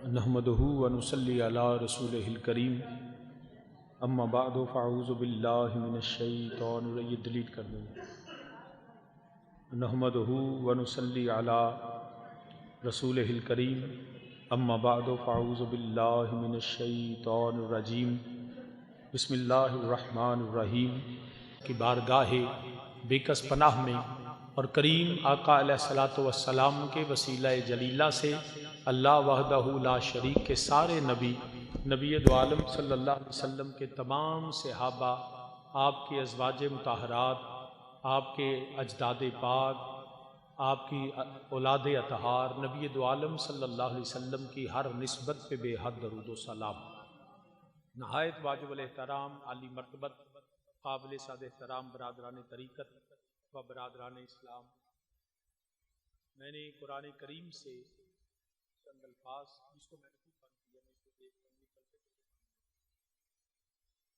نحمدہ ونصلی علی رسولہ الکریم اما بعد فاعوذ باللہ من الشیطان الرجیم. یہ ڈیلیٹ کر دیں. نحمدہ ونصلی علی رسولہ الکریم اما بعد فاعوذ باللہ من الشیطان الرجیم. بسم اللہ الرحمن الرحیم. کی بارگاہ بے کس پناہ میں اور کریم آقا علیہ الصلوۃ والسلام کے وسیلہ جلیلہ سے اللہ وحدہ لا شریک کے سارے نبی دو عالم صلی اللہ علیہ وسلم کے تمام صحابہ، آپ کے ازواج مطہرات، آپ کے اجداد پاک، آپ کی اولاد اطہار، نبی دو عالم صلی اللہ علیہ وسلم کی ہر نسبت پہ بے حد درود و سلام. نہایت واجب الاحترام عالی مرتبت قابل صد احترام برادران طریقت و برادران اسلام، میں نے قرآن کریم سے چند الفاظ جس کو میں نے خود بند کیا، میں اس کو دیکھ کر نکلتے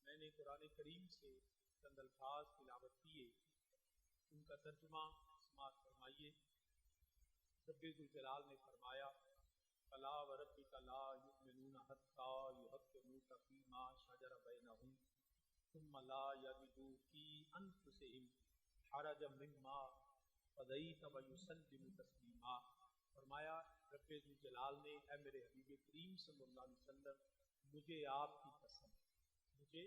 میں نے قرآن کریم سے چند الفاظ تلاوت کیے، ان کا ترجمہ سماعت فرمائیے. رب ذوالجلال نے فرمایا فلا وربک لا یؤمنون حتی یحکموک فیما شجر بینہم ثم لا یجدوا فی انفسہم حرجا مما قضیت ویسلموا تسلیما. فرمایا رب ذوالجلال نے اے میرے حبیب کریم صلی اللہ علیہ وسلم، مجھے آپ کی قسم، مجھے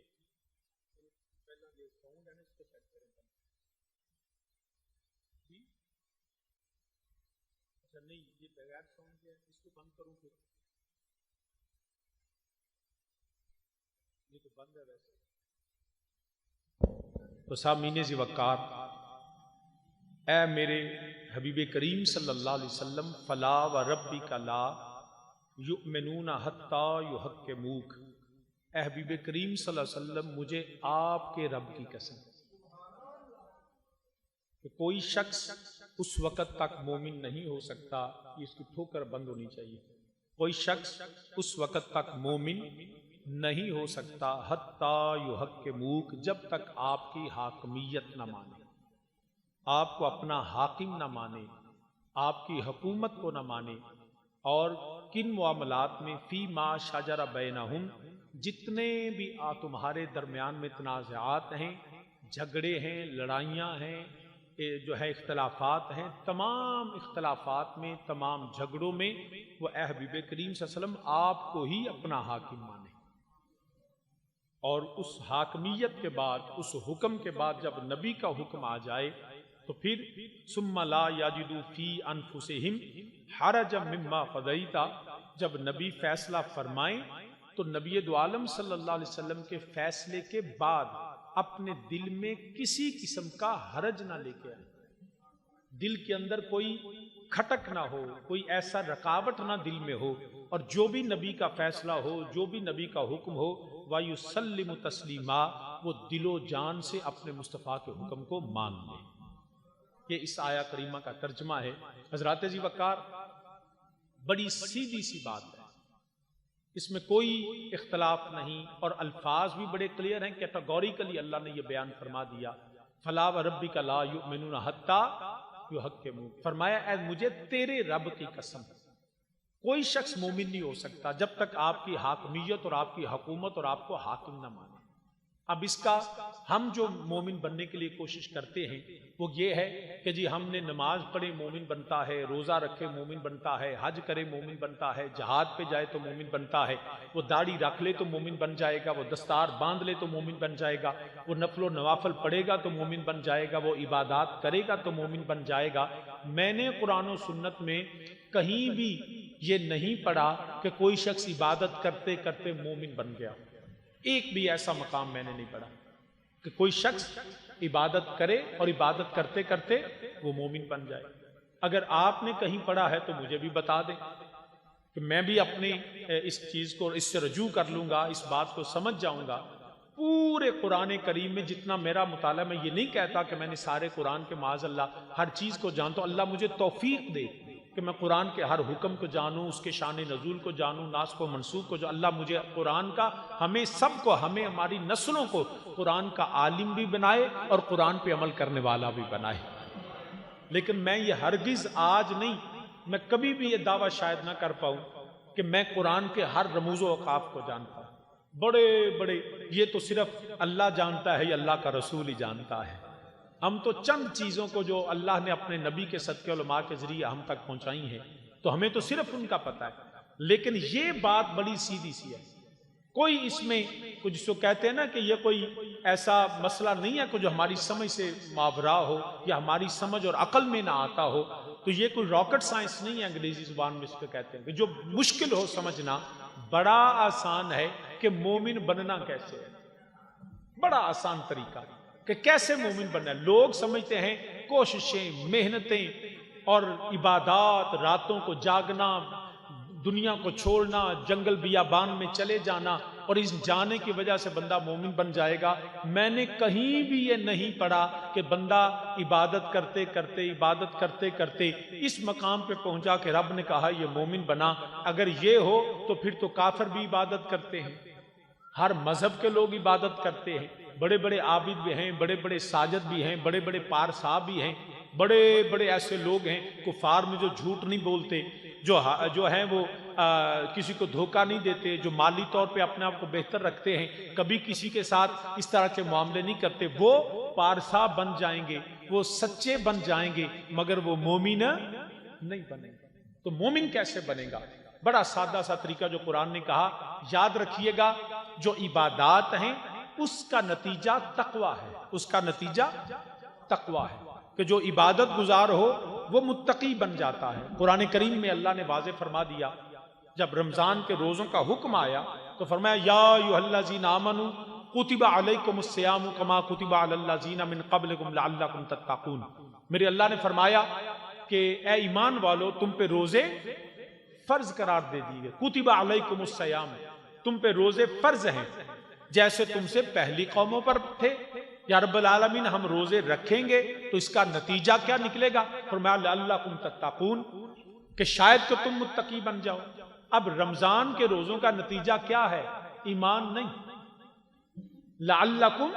پہلا یہ ساؤنڈ ہے نا اس کو سیٹ کریں جی. اچھا نہیں، یہ بغیر ساؤنڈ ہے، اس کو بند کروں پھر یہ تو بند ہے ویسے. تو سامعین ذی وقار، اے میرے حبیب کریم صلی اللہ علیہ وسلم، فلا وربک لا یؤمنون حتی یحکموک، اے حبیب کریم صلی اللہ علیہ وسلم مجھے آپ کے رب کی قسم کہ کوئی شخص اس وقت تک مومن نہیں ہو سکتا، یہ اس کی ٹھوکر بند ہونی چاہیے. کوئی شخص اس وقت تک مومن نہیں ہو سکتا حتی یحکموک، جب تک آپ کی حاکمیت نہ مانے، آپ کو اپنا حاکم نہ مانے، آپ کی حکومت کو نہ مانے. اور کن معاملات میں؟ فی ما شجر بینہم، جتنے بھی تمہارے درمیان میں تنازعات ہیں، جھگڑے ہیں، لڑائیاں ہیں، جو ہے اختلافات ہیں، تمام اختلافات میں، تمام جھگڑوں میں وہ اے حبیب کریم صلی اللہ علیہ وسلم آپ کو ہی اپنا حاکم مانے. اور اس حاکمیت کے بعد، اس حکم کے بعد جب نبی کا حکم آ جائے تو پھر ثم لا یجدوا فی انفسہم حرجا مما قضیت، جب نبی فیصلہ فرمائیں تو نبی دو عالم صلی اللہ علیہ وسلم کے فیصلے کے بعد اپنے دل میں کسی قسم کا حرج نہ لے کے آئے، دل کے اندر کوئی کھٹک نہ ہو، کوئی ایسا رکاوٹ نہ دل میں ہو، اور جو بھی نبی کا فیصلہ ہو، جو بھی نبی کا حکم ہو، وَيُسَلِّمُ تَسْلِيمًا، وہ دل و جان سے اپنے مصطفیٰ کے حکم کو مان لے. یہ اس آیہ کریمہ کا ترجمہ ہے. حضرات ذی وقار، بڑی سیدھی سی بات ہے، اس میں کوئی اختلاف نہیں، اور الفاظ بھی بڑے کلیئر ہیں. کیٹاگوریکلی اللہ نے یہ بیان فرما دیا فلا وربک لا یؤمنون حتی یحکموک. فرمایا اے مجھے تیرے رب کی قسم، کوئی شخص مومن نہیں ہو سکتا جب تک آپ کی حاکمیت اور آپ کی حکومت اور آپ کو حاکم نہ مانے. اب اس کا ہم جو مومن بننے کے لیے کوشش کرتے ہیں وہ یہ ہے کہ جی ہم نے نماز پڑھے مومن بنتا ہے، روزہ رکھے مومن بنتا ہے، حج کرے مومن بنتا ہے، جہاد پہ جائے تو مومن بنتا ہے، وہ داڑھی رکھ لے تو مومن بن جائے گا، وہ دستار باندھ لے تو مومن بن جائے گا، وہ نفل و نوافل پڑھے گا تو مومن بن جائے گا، وہ عبادات کرے گا تو مومن بن جائے گا. میں نے قرآن و سنت میں کہیں بھی یہ نہیں پڑھا کہ کوئی شخص عبادت کرتے کرتے مومن بن گیا. ایک بھی ایسا مقام میں نے نہیں پڑھا کہ کوئی شخص عبادت کرے اور عبادت کرتے کرتے وہ مومن بن جائے. اگر آپ نے کہیں پڑھا ہے تو مجھے بھی بتا دیں کہ میں بھی اپنے اس چیز کو اس سے رجوع کر لوں گا، اس بات کو سمجھ جاؤں گا. پورے قرآن کریم میں جتنا میرا مطالعہ، میں یہ نہیں کہتا کہ میں نے سارے قرآن کے معاذ اللہ ہر چیز کو جانتا ہوں، اللہ مجھے توفیق دے کہ میں قرآن کے ہر حکم کو جانوں، اس کے شان نزول کو جانوں، ناسخ و منسوخ کو جو اللہ مجھے قرآن کا، ہمیں سب کو، ہمیں ہماری نسلوں کو قرآن کا عالم بھی بنائے اور قرآن پہ عمل کرنے والا بھی بنائے. لیکن میں یہ ہرگز آج نہیں، میں کبھی بھی یہ دعویٰ شاید نہ کر پاؤں کہ میں قرآن کے ہر رموز و اوقاف کو جانتا ہوں، بڑے بڑے، یہ تو صرف اللہ جانتا ہے یا اللہ کا رسول ہی جانتا ہے، ہم تو چند چیزوں کو جو اللہ نے اپنے نبی کے صدقے علماء کے ذریعے ہم تک پہنچائی ہیں تو ہمیں تو صرف ان کا پتہ ہے، لیکن یہ بات بڑی سیدھی سی ہے، کوئی اس میں کچھ جو کہتے ہیں نا کہ یہ کوئی ایسا مسئلہ نہیں ہے کہ جو ہماری سمجھ سے ماورا ہو یا ہماری سمجھ اور عقل میں نہ آتا ہو، تو یہ کوئی راکٹ سائنس نہیں ہے، انگریزی زبان میں اس کو کہتے ہیں کہ جو مشکل ہو سمجھنا، بڑا آسان ہے کہ مومن بننا کیسے ہے، بڑا آسان طریقہ کہ کیسے مومن بننا ہے۔ لوگ سمجھتے ہیں کوششیں، محنتیں اور عبادات، راتوں کو جاگنا، دنیا کو چھوڑنا، جنگل بیابان میں چلے جانا، اور اس جانے کی وجہ سے بندہ مومن بن جائے گا۔ میں نے کہیں بھی یہ نہیں پڑھا کہ بندہ عبادت کرتے کرتے اس مقام پہ پہنچا کہ رب نے کہا یہ مومن بنا۔ اگر یہ ہو تو پھر تو کافر بھی عبادت کرتے ہیں، ہر مذہب کے لوگ عبادت کرتے ہیں، بڑے بڑے عابد بھی ہیں، بڑے بڑے ساجد بھی ہیں، بڑے بڑے پارسا بھی ہیں، بڑے بڑے ایسے لوگ ہیں کفار میں جو جھوٹ نہیں بولتے، جو ہیں وہ کسی کو دھوکہ نہیں دیتے، جو مالی طور پہ اپنے آپ کو بہتر رکھتے ہیں، کبھی کسی کے ساتھ اس طرح کے معاملے نہیں کرتے، وہ پارسا بن جائیں گے، وہ سچے بن جائیں گے، مگر وہ مومن نہیں بنیں گے۔ تو مومن کیسے بنے گا؟ بڑا سادہ سا طریقہ جو قرآن نے کہا، یاد رکھیے گا، جو عبادات ہیں اس کا نتیجہ تقوی ہے، اس کا نتیجہ تقوی ہے، کہ جو عبادت گزار ہو وہ متقی بن جاتا ہے۔ قرآن کریم میں اللہ نے واضح فرما دیا، جب رمضان کے روزوں کا حکم آیا تو فرمایا یا ایھا الذین آمنوا کتب علیکم الصیام کما کتب علی الذین من قبلکم لعلکم تتقون۔ میرے اللہ نے فرمایا کہ اے ایمان والو، تم پہ روزے فرض قرار دے دیے، کتب علیکم الصیام، تم پہ روزے فرض ہیں جیسے تم سے پہلی قوموں پر تھے۔ یا رب العالمین ہم روزے رکھیں گے تو اس کا نتیجہ کیا نکلے گا؟ فرمایا لعلکم تتقون، کہ شاید کہ تم متقی بن جاؤ۔ اب رمضان کے روزوں کا نتیجہ کیا ہے؟ ایمان نہیں، لعلکم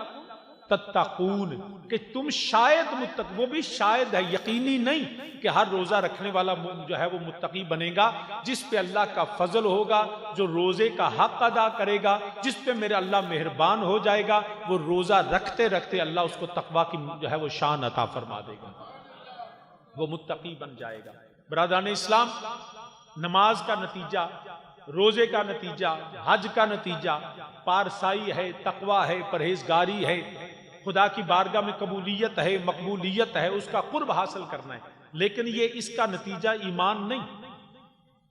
تتقون، کہ تم شاید متقی، وہ بھی شاید ہے، یقینی نہیں کہ ہر روزہ رکھنے والا جو ہے وہ متقی بنے گا۔ جس پہ اللہ کا فضل ہوگا، جو روزے کا حق ادا کرے گا، جس پہ میرے اللہ مہربان ہو جائے گا، وہ روزہ رکھتے رکھتے اللہ اس کو تقویٰ کی جو ہے وہ شان عطا فرما دے گا، وہ متقی بن جائے گا۔ برادران اسلام، نماز کا نتیجہ، روزے کا نتیجہ، حج کا نتیجہ پارسائی ہے، تقویٰ ہے، پرہیزگاری ہے، خدا کی بارگاہ میں قبولیت ہے، مقبولیت ہے، اس کا قرب حاصل کرنا ہے۔ لیکن یہ اس کا نتیجہ ایمان نہیں،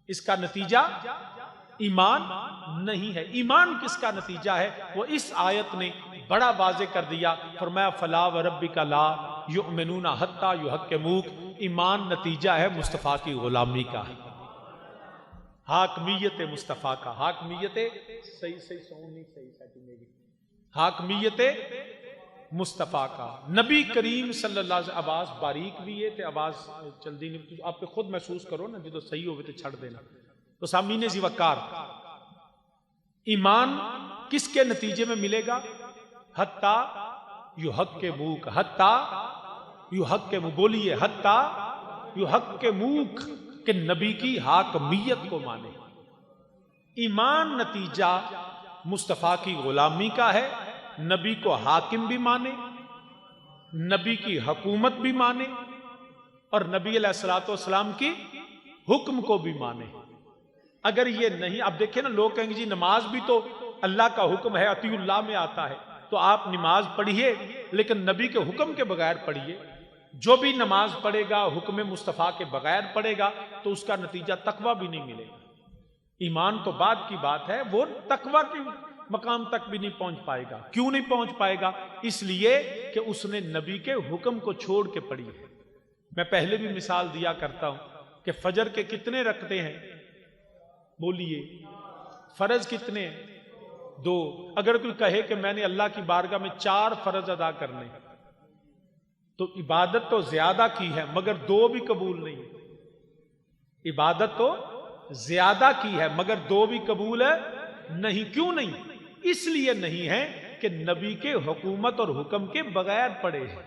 اس کا نتیجہ ایمان نہیں ہے۔ ایمان کس کا نتیجہ ہے؟ وہ اس آیت نے بڑا واضح کر دیا، فرمایا فلا وربک لا یؤمنون حتی یحکموک۔ ایمان نتیجہ ہے مصطفیٰ کی غلامی کا، حاکمیت مصطفیٰ کا، حاکمیت حاکمیت مصطفیٰ کا، نبی کریم صلی اللہ علیہ وسلم۔ آواز باریک بھی ہے تو آواز جلدی نہیں، آپ پہ خود محسوس کرو نا، جدو صحیح ہوئے تو چھڑ دینا۔ تو سامعین ذی وقار، ایمان کس کے نتیجے میں ملے گا؟ حتی یحکموک، حتی یحکموک، بولیے حتی یحکموک، کہ نبی کی حاکمیت کو مانے۔ ایمان نتیجہ مصطفیٰ کی غلامی کا ہے، نبی کو حاکم بھی مانے، نبی کی حکومت بھی مانے، اور نبی علیہ الصلوۃ والسلام کی حکم کو بھی مانے۔ اگر یہ نہیں، اب دیکھیں نا، لوگ کہیں گے جی نماز بھی تو اللہ کا حکم ہے، اطیعوا اللہ میں آتا ہے، تو آپ نماز پڑھیے لیکن نبی کے حکم کے بغیر پڑھیے۔ جو بھی نماز پڑھے گا حکم مصطفیٰ کے بغیر پڑھے گا تو اس کا نتیجہ تقویٰ بھی نہیں ملے گا۔ ایمان تو بعد کی بات ہے، وہ تقویٰ کے مقام تک بھی نہیں پہنچ پائے گا۔ کیوں نہیں پہنچ پائے گا؟ اس لیے کہ اس نے نبی کے حکم کو چھوڑ کے پڑھی ہے۔ میں پہلے بھی مثال دیا کرتا ہوں کہ فجر کے کتنے رکعتیں ہیں؟ بولیے، فرض کتنے ہیں؟ 2۔ اگر کوئی کہے کہ میں نے اللہ کی بارگاہ میں 4 فرض ادا کرنے، تو عبادت تو زیادہ کی ہے مگر 2 بھی قبول نہیں۔ عبادت تو زیادہ کی ہے مگر 2 بھی قبول ہے نہیں۔ کیوں نہیں؟ اس لیے نہیں ہے کہ نبی کے حکومت اور حکم کے بغیر پڑے ہیں۔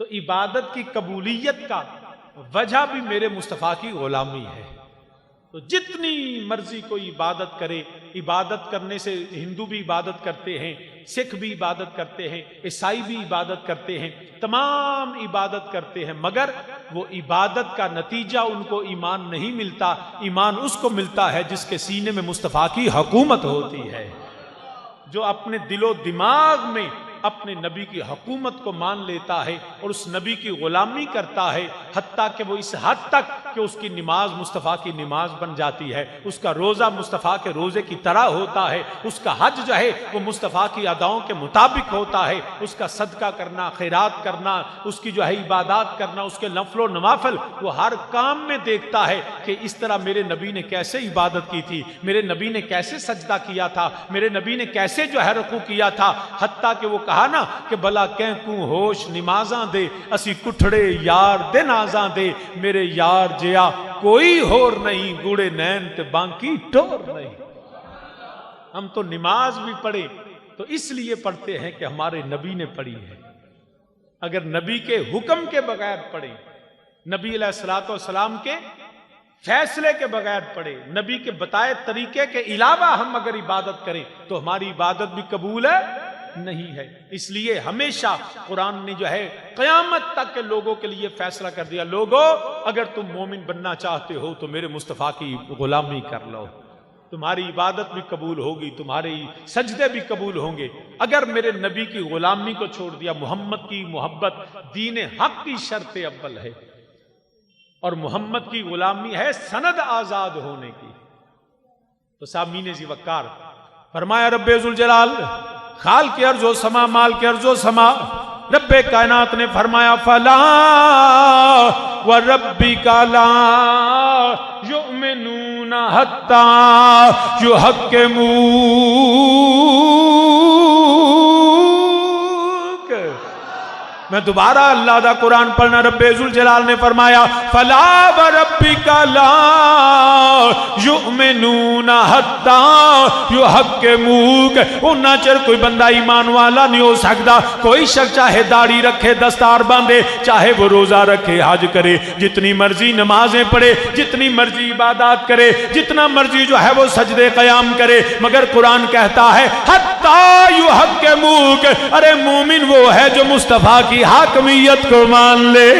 تو عبادت کی قبولیت کا وجہ بھی میرے مصطفیٰ کی غلامی ہے۔ تو جتنی مرضی کوئی عبادت کرے، عبادت کرنے سے ہندو بھی عبادت کرتے ہیں، سکھ بھی عبادت کرتے ہیں، عیسائی بھی عبادت کرتے ہیں، تمام عبادت کرتے ہیں، مگر وہ عبادت کا نتیجہ ان کو ایمان نہیں ملتا۔ ایمان اس کو ملتا ہے جس کے سینے میں مصطفیٰ کی حکومت ہوتی ہے، جو اپنے دل و دماغ میں اپنے نبی کی حکومت کو مان لیتا ہے اور اس نبی کی غلامی کرتا ہے، حتیٰ کہ وہ اس حد تک کہ اس کی نماز مصطفیٰ کی نماز بن جاتی ہے، اس کا روزہ مصطفیٰ کے روزے کی طرح ہوتا ہے، اس کا حج جو ہے وہ مصطفیٰ کی اداؤں کے مطابق ہوتا ہے، اس کا صدقہ کرنا، خیرات کرنا، اس کی جو ہے عبادات کرنا، اس کے نفل و نوافل، وہ ہر کام میں دیکھتا ہے کہ اس طرح میرے نبی نے کیسے عبادت کی تھی، میرے نبی نے کیسے سجدہ کیا تھا، میرے نبی نے کیسے جو ہے رکوع کیا تھا، حتیٰ کہ وہ کہا نا کہ بھلا کینکوں ہوش نمازاں دے اسی کٹھڑے یار دے نازاں دے، میرے یار جیا کوئی ہور نہیں، گوڑے نین تے بانکی ٹور نہیں۔ ہم تو نماز بھی پڑھے تو اس لیے پڑھتے ہیں کہ ہمارے نبی نے پڑھی ہے، اگر نبی کے حکم کے بغیر پڑھیں، نبی علیہ الصلوۃ والسلام کے فیصلے کے بغیر پڑھے، نبی کے بتائے طریقے کے علاوہ ہم اگر عبادت کریں تو ہماری عبادت بھی قبول ہے نہیں ہے۔ اس لیے ہمیشہ قرآن نے جو ہے قیامت تک کے لوگوں کے لیے فیصلہ کر دیا، لوگو اگر تم مومن بننا چاہتے ہو تو میرے مصطفیٰ کی غلامی کر لو، تمہاری عبادت بھی قبول ہوگی، تمہارے سجدے بھی قبول ہوں گے۔ اگر میرے نبی کی غلامی کو چھوڑ دیا، محمد کی محبت دین حق کی شرط اول ہے، اور محمد کی غلامی ہے سند آزاد ہونے کی۔ تو سامعین ذی وقار، فرمایا رب ذوالجلال خالق ارض و سما، مالک ارض و سما، رب کائنات نے فرمایا فلا وربک لا یؤمنون حتی یحکموک۔ میں دوبارہ اللہ دا قرآن پڑھنا، رب ذوالجلال نے فرمایا فلا وربک لا یؤمنون حتی یحکموک، انہاں چر کوئی بندہ ایمان والا نہیں ہو سکتا، کوئی شخص چاہے داڑھی رکھے، دستار باندھے، چاہے وہ روزہ رکھے، حج کرے، جتنی مرضی نمازیں پڑھے، جتنی مرضی عبادات کرے، جتنا مرضی جو ہے وہ سجدے قیام کرے، مگر قرآن کہتا ہے حتی یحکموک، ارے مومن وہ ہے جو مصطفیٰ کی حاکمیت کو مان لے۔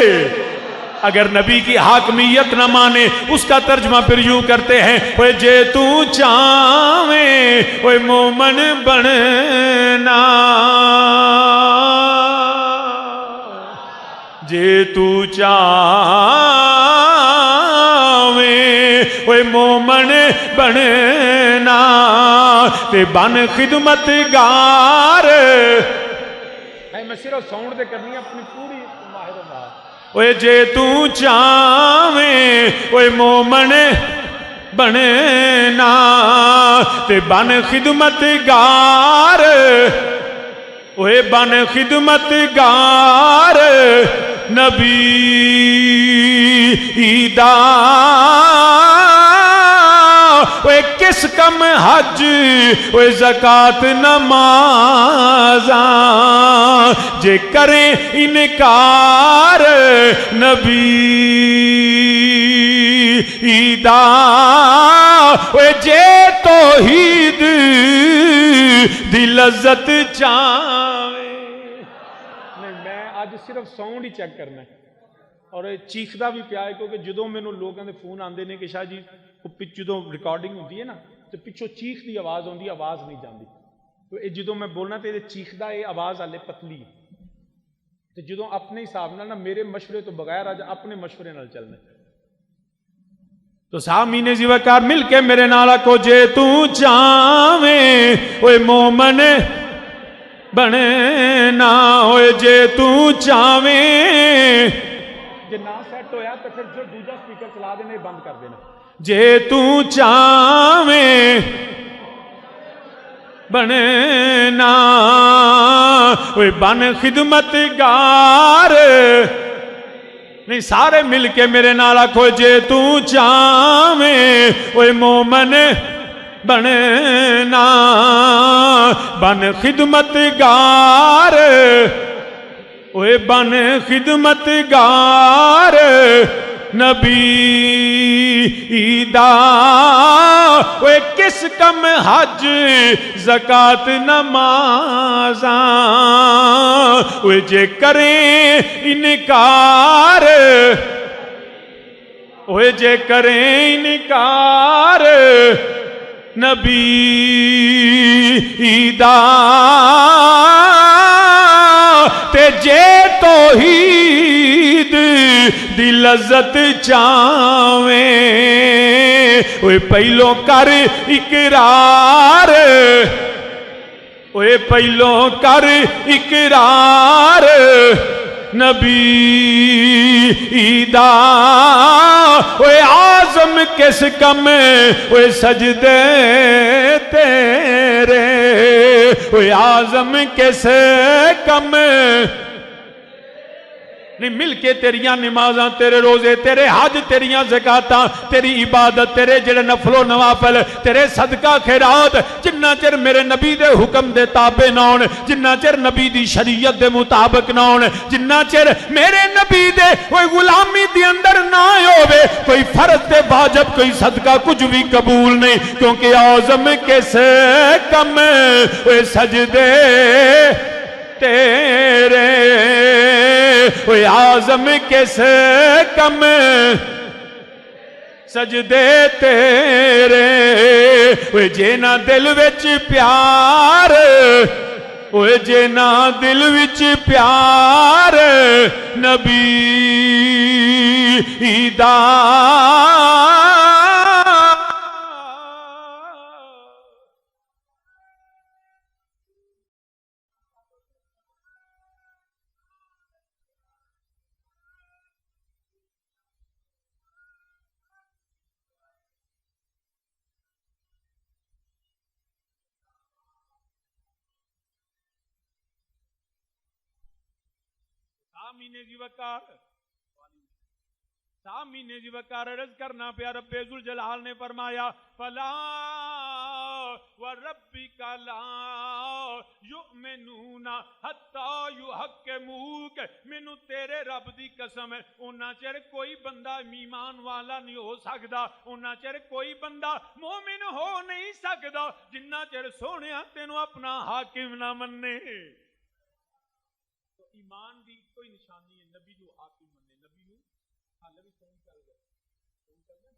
اگر نبی کی حاکمیت نہ مانے، اس کا ترجمہ پھر یوں کرتے ہیں اوے جے تو چاہویں اوے مومن بننا، جے تو چاہویں اوے مومن بننا، تے بن خدمت گار۔ میں صرف ساؤنڈ دے کرنی اپنی پوری ماہر اللہ۔ اوے جے تو چاہویں اوے مومن بننا، تے بن خدمت گار، اوے بن خدمت گار نبی دا، اوے کس کم حج اوے زکات نمازاں، جے کریں انکار نبی دا، اوے جے توحید دی لذت چاہے۔ میں آج صرف ساؤنڈ ہی چیک کرنا ہے، اور چیخدا بھی پیا ہے، کیونکہ جدوں مینوں لوگوں دے فون آندے نے کہ شاہ جی جدوں ریکارڈنگ ہوندی ہے نا تو پچھوں چیخ دی آواز ہوندی، آواز نہیں جاندی، تو جدوں میں بولنا تو چیخدا یہ آواز ہلے پتلی ہے، تو جدوں اپنے حساب نال نا میرے مشورے تو بغیر آج اپنے مشورے نال چلنا۔ تو سامعین ذی وقار مل کے میرے نال آکھو جے تو چاہویں اوے مومن بننا، اوے جے تو چاہویں، جے نہ سیٹ ہویا تو پھر جو دوجا سپیکر چلا دینے بند کر دینا، جے تو چاہویں بننا اوے بن خدمت گار، نہیں سارے مل کے میرے نال آکھو جے تو چاہویں اوے مومن بننا، بن خدمت گار، اوے بن خدمت گار نبی دا وہ کس کم حج زکات نمازاں وہ جے کریں انکار وہ جے کریں انکار نبی دا تے جے توحید دی لذت چاویں اوے پہلوں کر اقرار اوے پہلوں کر اقرار نبی دا اوے آزم کس کم اوے سجدے تیرے اوے آزم کس کم نہیں مل کے تیریاں نمازاں تیرے روزے تیرے حج تیریاں زکاتاں تیری عبادت تیرے جڑے نفل و نوافل تیرے صدقہ خیرات جنہ چر میرے نبی دے حکم دے تابع نہ ہون جنہ چر نبی دی شریعت دے مطابق نہ ہون جنہ چر میرے نبی دے کوئی غلامی دی اندر نہ ہوئے کوئی فرض دے واجب کوئی صدقہ کچھ بھی قبول نہیں کیونکہ اعظم کیسے کم وہ سجدے تیرے وہ اعظم کیسے کم سجدے تیرے وہ جینا دل وچ پیار وہ جینا دل وچ پیار نبی دا سامین جی وقار عرض کرنا پیا رب ذوالجلال نے فرمایا فلا وربک لا یؤمنون حتی یحکموک مینوں تیرے رب دی قسم ہے انہاں چر کوئی بندہ ایمان والا نہیں ہو سکدا انہاں چر کوئی بندہ مومن ہو نہیں سکدا جنہ چر سونیا تینوں اپنا حاکم نہ مننے تو ایمان دی کوئی نشانی ہے نبی جو حاکم مننے نبی نو حالے بھی فون کر گئے فون کرنا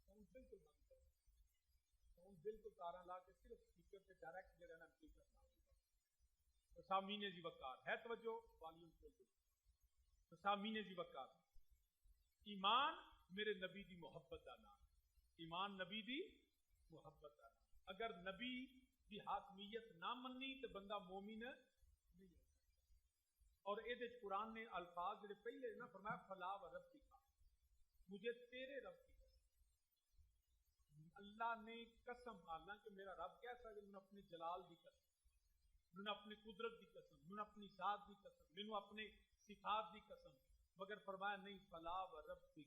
فون بالکل بند کر فون بالکل تاراں لا کے صرف سپیکر سے ڈائریکٹ جڑا نا کی کرنا ہوگا تو سامعین جی وقار ہے توجہ والیوم کھول دو تو سامعین جی وقار ایمان میرے نبی دی محبت دا نام ایمان نبی دی محبت دا نام اگر نبی دی حاکمیت نہ مننی تو بندہ مومن اور اے قرآن نے الفاظ جڑے پہلے نہ فرمایا فلا و رب کی مجھے تیرے رب کی قسم اللہ نے قسم حالانکہ میرا رب کیسا ہے میں اپنے جلال دی قسم میں اپنے قدرت دی قسم میں اپنی ذات دی قسم میں اپنے صفات دی قسم مگر فرمایا نہیں فلا و رب کی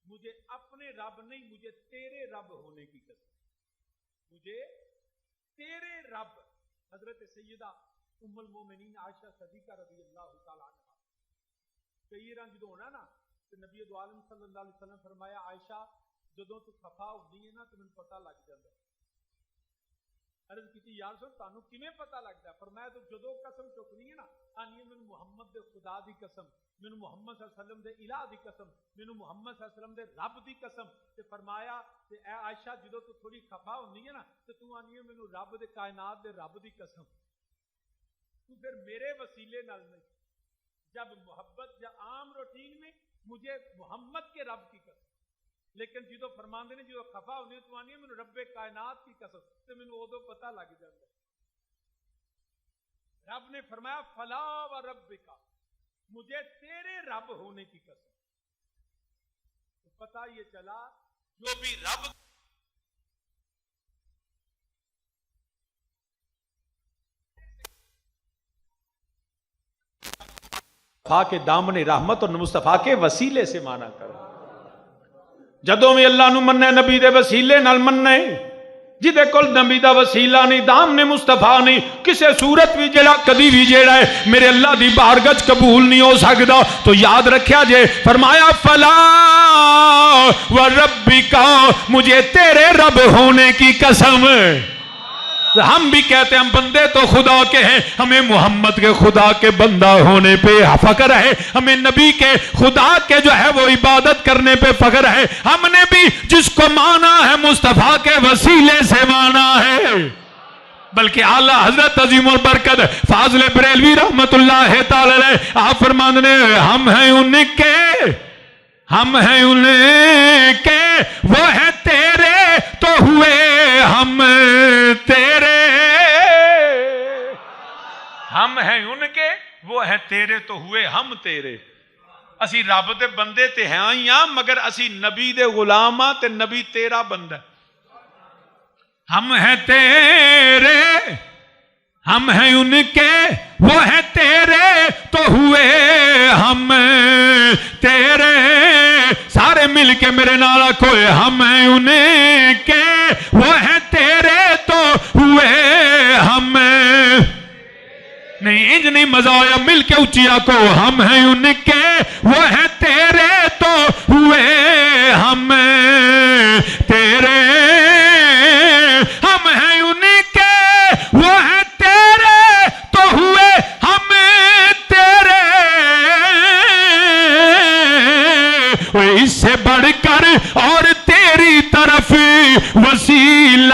مجھے اپنے رب نہیں مجھے تیرے رب ہونے کی قسم مجھے تیرے رب حضرت سیدہ ام المومنین عائشہ صدیقہ رضی اللہ تعالیٰ عنہ کئی رنگ جدو ہونا نا تو نبی دو عالم صلی اللہ علیہ وسلم فرمایا عائشہ جدو تو خفا ہوتی ہے نا تو میں پتہ لگ جاتا ہے عرض کی یا رسول تانوں کیویں پتہ لگتا ہے فرمایا تو جدو قسم چکنی ہے نا آنی میں محمد دے خدا دی قسم میں محمد صلی اللہ علیہ وسلم دے الہ دی قسم میں محمد صلی اللہ علیہ وسلم دے رب دی قسم تے فرمایا تے اے عائشہ جدو تو تھوڑی خفا ہوندی ہے نا تے تو آنی میں رب دے کائنات دے رب دی قسم تو پھر میرے وسیلے نال نہیں جب محبت یا عام روٹین میں مجھے محمد کے رب کی قسم لیکن جدو فرماندے نے جدو خفا ہونے تو آنی ہے میں رب کائنات کی قسم تو میں ادو پتہ لگ جاتا رب نے فرمایا فلا و ربک مجھے تیرے رب ہونے کی قسم تو پتہ یہ چلا جو بھی رب کے دامن رحمت اور مصطفیٰ کے وسیلے سے مانا کرو جدوں میں اللہ نو مننے نبی دے وسیلے نال مننے جدے کول نبی دا وسیلہ نہیں، دام نے مصطفیٰ نہیں، کسے صورت بھی جڑا کدی بھی جڑا ہے میرے اللہ دی بارگاہ قبول نہیں ہو سکدا۔ تو یاد رکھیا جے، فرمایا فلا وربک، مجھے تیرے رب ہونے کی قسم۔ ہم بھی کہتے ہیں ہم بندے تو خدا کے ہیں، ہمیں محمد کے خدا کے بندہ ہونے پہ فخر ہے، ہمیں نبی کے خدا کے جو ہے وہ عبادت کرنے پہ فخر ہے۔ ہم نے بھی جس کو مانا ہے مصطفیٰ کے وسیلے سے مانا ہے، بلکہ اعلیٰ حضرت عظیم البرکت فاضل بریلوی رحمت اللہ تعالی علیہ آپ فرماندے ہیں ہم ہیں ان کے، ہم ہیں ان کے، وہ ہے تیرے تو ہوئے ہم تیرے، ہم ہیں ان کے، وہ ہے تیرے تو ہوئے ہم تیرے۔ اسی رب دے بندے تے ہیں ہاں، مگر اسی نبی دے غلام ہاں تے نبی تیرا بندہ۔ ہم ہیں تیرے، ہم ہیں ان کے، وہ ہے تیرے تو ہوئے ہم تیرے۔ سارے مل کے میرے نال آکھو ہم ہیں ان کے، وہ ہے تیرے تو ہوئے ہم، نہیں انج نہیں مزہ آیا، مل کے اونچی آکھو ہم ہیں ان کے، وہ ہے تیرے تو ہوئے ہم تیرے۔ ہم ہیں ان کے، وہ ہے تیرے تو ہوئے ہم تیرے۔ اس سے بڑھ کر اور تیری طرف وسیلہ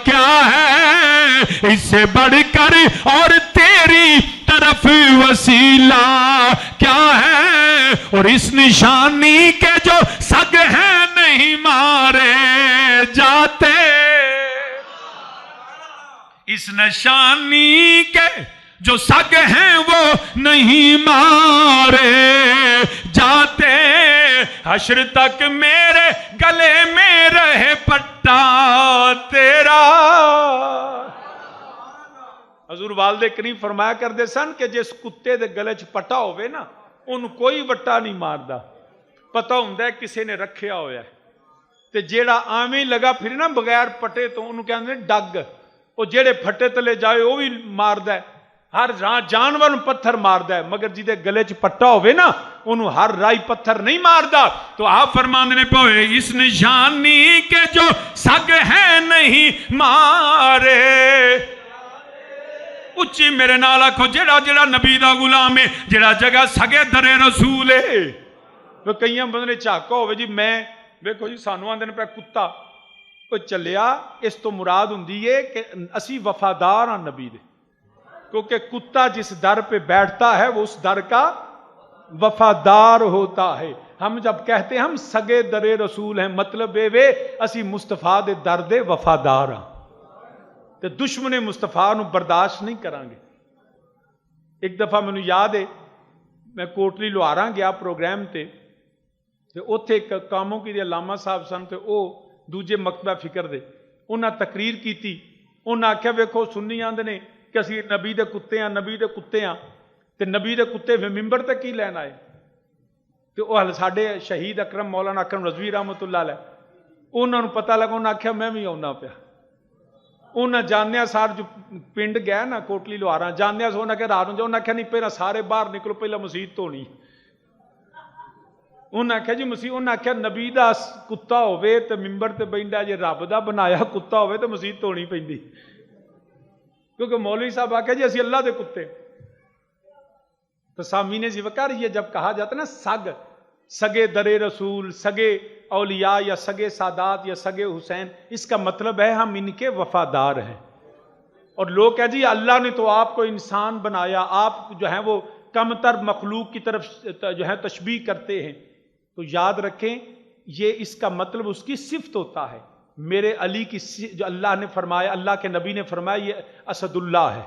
کیا ہے، اس سے بڑھ کر اور تیری طرف وسیلہ کیا ہے، اور اس نشانی کے جو سگ ہیں نہیں مارے جاتے، اس نشانی کے جو سگ ہیں وہ نہیں مارے جاتے، حشر تک میرے گلے میں رہے پٹا تیرا۔ حضور والد کریم فرمایا کرتے سن کہ جس کتے دے گلے چ پٹا ہوئے نا ان کوئی وٹا نہیں ماردا، پتہ ہوندا ہے کسے نے رکھیا ہویا ہے، تے جیڑا آویں لگا پھر نا بغیر پٹے تو انہوں کہندے ڈگ، وہ جیڑے پھٹے تلے جائے وہ بھی ماردا ہے، ہر جانور پتھر ماردا ہے، مگر جدے گلے چ پٹا ہوئے نا انہوں ہر رائی پتھر نہیں ماردا۔ تو آپ فرماندے پوئے اس نشانی کے جو سگ ہیں نہیں مارے، اچھی میرے نال آکھو جڑا جڑا نبی دا غلام ہے، جڑا جگہ سگے درے رسول ہے۔ وہ کئیاں بندے چاکا ہوئے جی میں ویکھو جی سانو آندے پہ کتا وہ چلیا، اس تو مراد ہوندی ہے کہ اسی وفادار ہاں نبی دے، کیونکہ کتا جس در پہ بیٹھتا ہے وہ اس در کا وفادار ہوتا ہے۔ ہم جب کہتے ہیں ہم سگے درے رسول ہیں، مطلب وے اسی مصطفیٰ دے در دے وفادار ہاں، تے دشمن مصطفیٰ نو برداشت نہیں کرانگے۔ ایک دفعہ میں یاد ہے میں کوٹلی لوہاراں گیا پروگرام تے اوتھے ایک کاموں کی دے علامہ صاحب سن تے او دوجے مکتبہ فکر دے انہاں تقریر کیتی، انہاں آکھیا ویکھو سنی آندے نے کہ اسی نبی دے کتے ہیں، نبی دے کتے ہیں، تے نبی دے کتے پھر ممبر تے کی لین آئے؟ تے او ساڈے شہید اکرم مولانا اکرم رضوی رحمت اللہ علیہ انہاں نوں پتہ لگا، انہاں آکھیا میں بھی آਉਣਾ پیا۔ انہاں جانیا سار جو پنڈ گیا نا کوٹلی لوہاراں جانیا سو، انہاں کہ رات نوں انہاں آکھیا نہیں پہلا سارے باہر نکلو، پہلا مسیت دھونی۔ انہاں آکھیا جی مسیت، انہاں آکھیا نبی دا کتا ہوے تے ممبر تے بیندا، جے رب دا بنایا کتا ہوے تے مسیت دھونی پیندی، کیونکہ مولوی صاحب آکھیا جی اسی اللہ دے کتے۔ تو سامعین ذوقار یہ جب کہا جاتا ہے نا سگ، سگے درے رسول، سگے اولیاء یا سگے سادات یا سگے حسین، اس کا مطلب ہے ہم ان کے وفادار ہیں۔ اور لوگ کہہ جی اللہ نے تو آپ کو انسان بنایا، آپ جو ہیں وہ کم تر مخلوق کی طرف جو ہے تشبیہ کرتے ہیں، تو یاد رکھیں یہ اس کا مطلب اس کی صفت ہوتا ہے۔ میرے علی کی جو اللہ نے فرمایا، اللہ کے نبی نے فرمایا یہ اسد اللہ ہے۔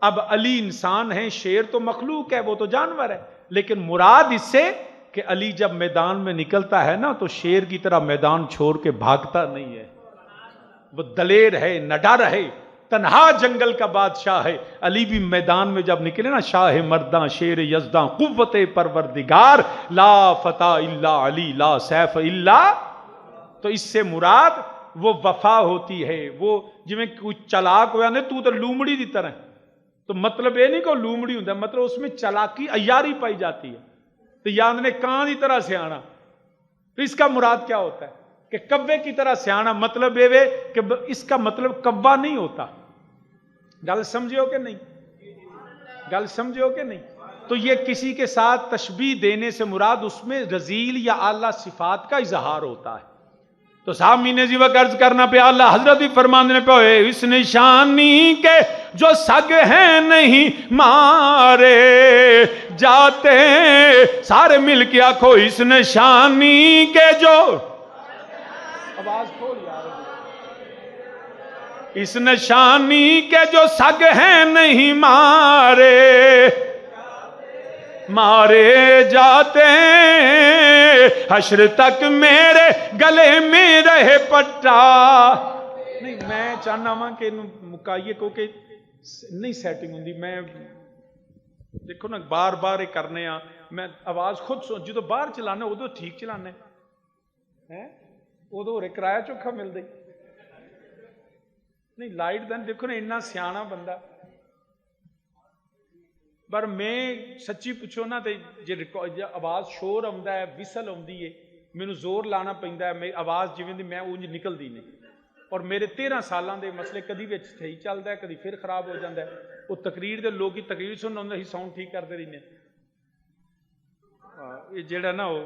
اب علی انسان ہے، شیر تو مخلوق ہے، وہ تو جانور ہے، لیکن مراد اس سے کہ علی جب میدان میں نکلتا ہے نا تو شیر کی طرح میدان چھوڑ کے بھاگتا نہیں ہے، وہ دلیر ہے، نڈر ہے، تنہا جنگل کا بادشاہ ہے۔ علی بھی میدان میں جب نکلے نا، شاہ مرداں شیر یزداں قوت پروردگار، لا فتح الا علی لا سیف الا، تو اس سے مراد وہ وفا ہوتی ہے، وہ جویں کوئی چلاک ہوا نے تو لومڑی دی طرح، تو مطلب یہ نہیں کہ لومڑی ہوندا، مطلب اس میں چلاکی عیاری پائی جاتی ہے، تو یاد نے کان دی طرح سیانا، تو اس کا مراد کیا ہوتا ہے کہ کبے کی طرح سیانا، مطلب یہ کہ اس کا مطلب کبا نہیں ہوتا. گل سمجھو کہ نہیں؟ گل سمجھو کہ نہیں؟ تو یہ کسی کے ساتھ تشبیہ دینے سے مراد اس میں رذیل یا اعلیٰ صفات کا اظہار ہوتا ہے. تو سامعین نے وقت عرض کرنا پہ اللہ حضرت فرمانے پہ اس نشانی کے جو سگ ہیں نہیں مارے جاتے، سارے مل کے آکھو اس نشانی کے جو، آواز کھول یار، اس نشانی کے جو سگ ہیں نہیں مارے مارے جاتے، حشر تک میرے گلے میں رہے پٹا. نہیں میں چاہنا ہوں کہ مکائیے کو کہ نہیں سیٹنگ ہوں دی، میں دیکھو نا بار بار یہ کرنے ہاں، میں آواز خود سن جدو باہر چلانا ادو ٹھیک چلانا ہے، ادو کرایہ چوکھا مل دی نہیں لائٹ دن دیکھو نا اتنا سیاح بندہ. پر میں سچی پوچھو نا جی آواز شور آتا ہے، وسل آتی ہے، مینوں زور لانا پیندا ہے، میری آواز جویں دی میں اونج نکلدی نہیں. اور میرے 13 سالاں دے مسئلے کدی وچ صحیح چلدا ہے، کدی پھر خراب ہو جاندا ہے. وہ تقریر دے لوگ ہی تقریر سنن آਉਂਦੇ ہی ساؤنڈ ٹھیک کردے رہندے. یہ جیڑا نا وہ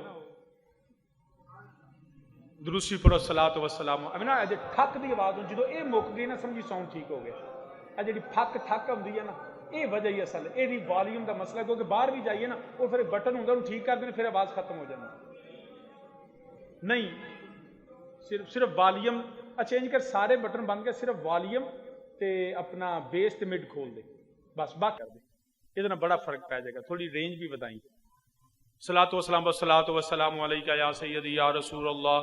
دروسی پڑھو صلاۃ و سلام، اب نا اجے ٹھک دی آواز جدوں اے مک گئی نا سمجھی ساؤنڈ ٹھیک ہو گیا. اے جڑی ٹھک ہوندی ہے نا یہ وجہ ہی اصل ہے، یہ والیوم کا مسئلہ ہے، کیونکہ باہر بھی جائیے نا وہ پھر بٹن ہوتا ہے ٹھیک کر دیں پھر آواز ختم ہو جاتی نہیں. صرف والیوم چینج کر، سارے بٹن بند کر، صرف والیوم تے اپنا بیس تے مڈ کھول دے بس، باقی کر دے، یہ بڑا فرق پی جائے گا. تھوڑی رینج بھی بتائیں. صلاۃ و سلام علیکہ یا سیدی یا رسول اللہ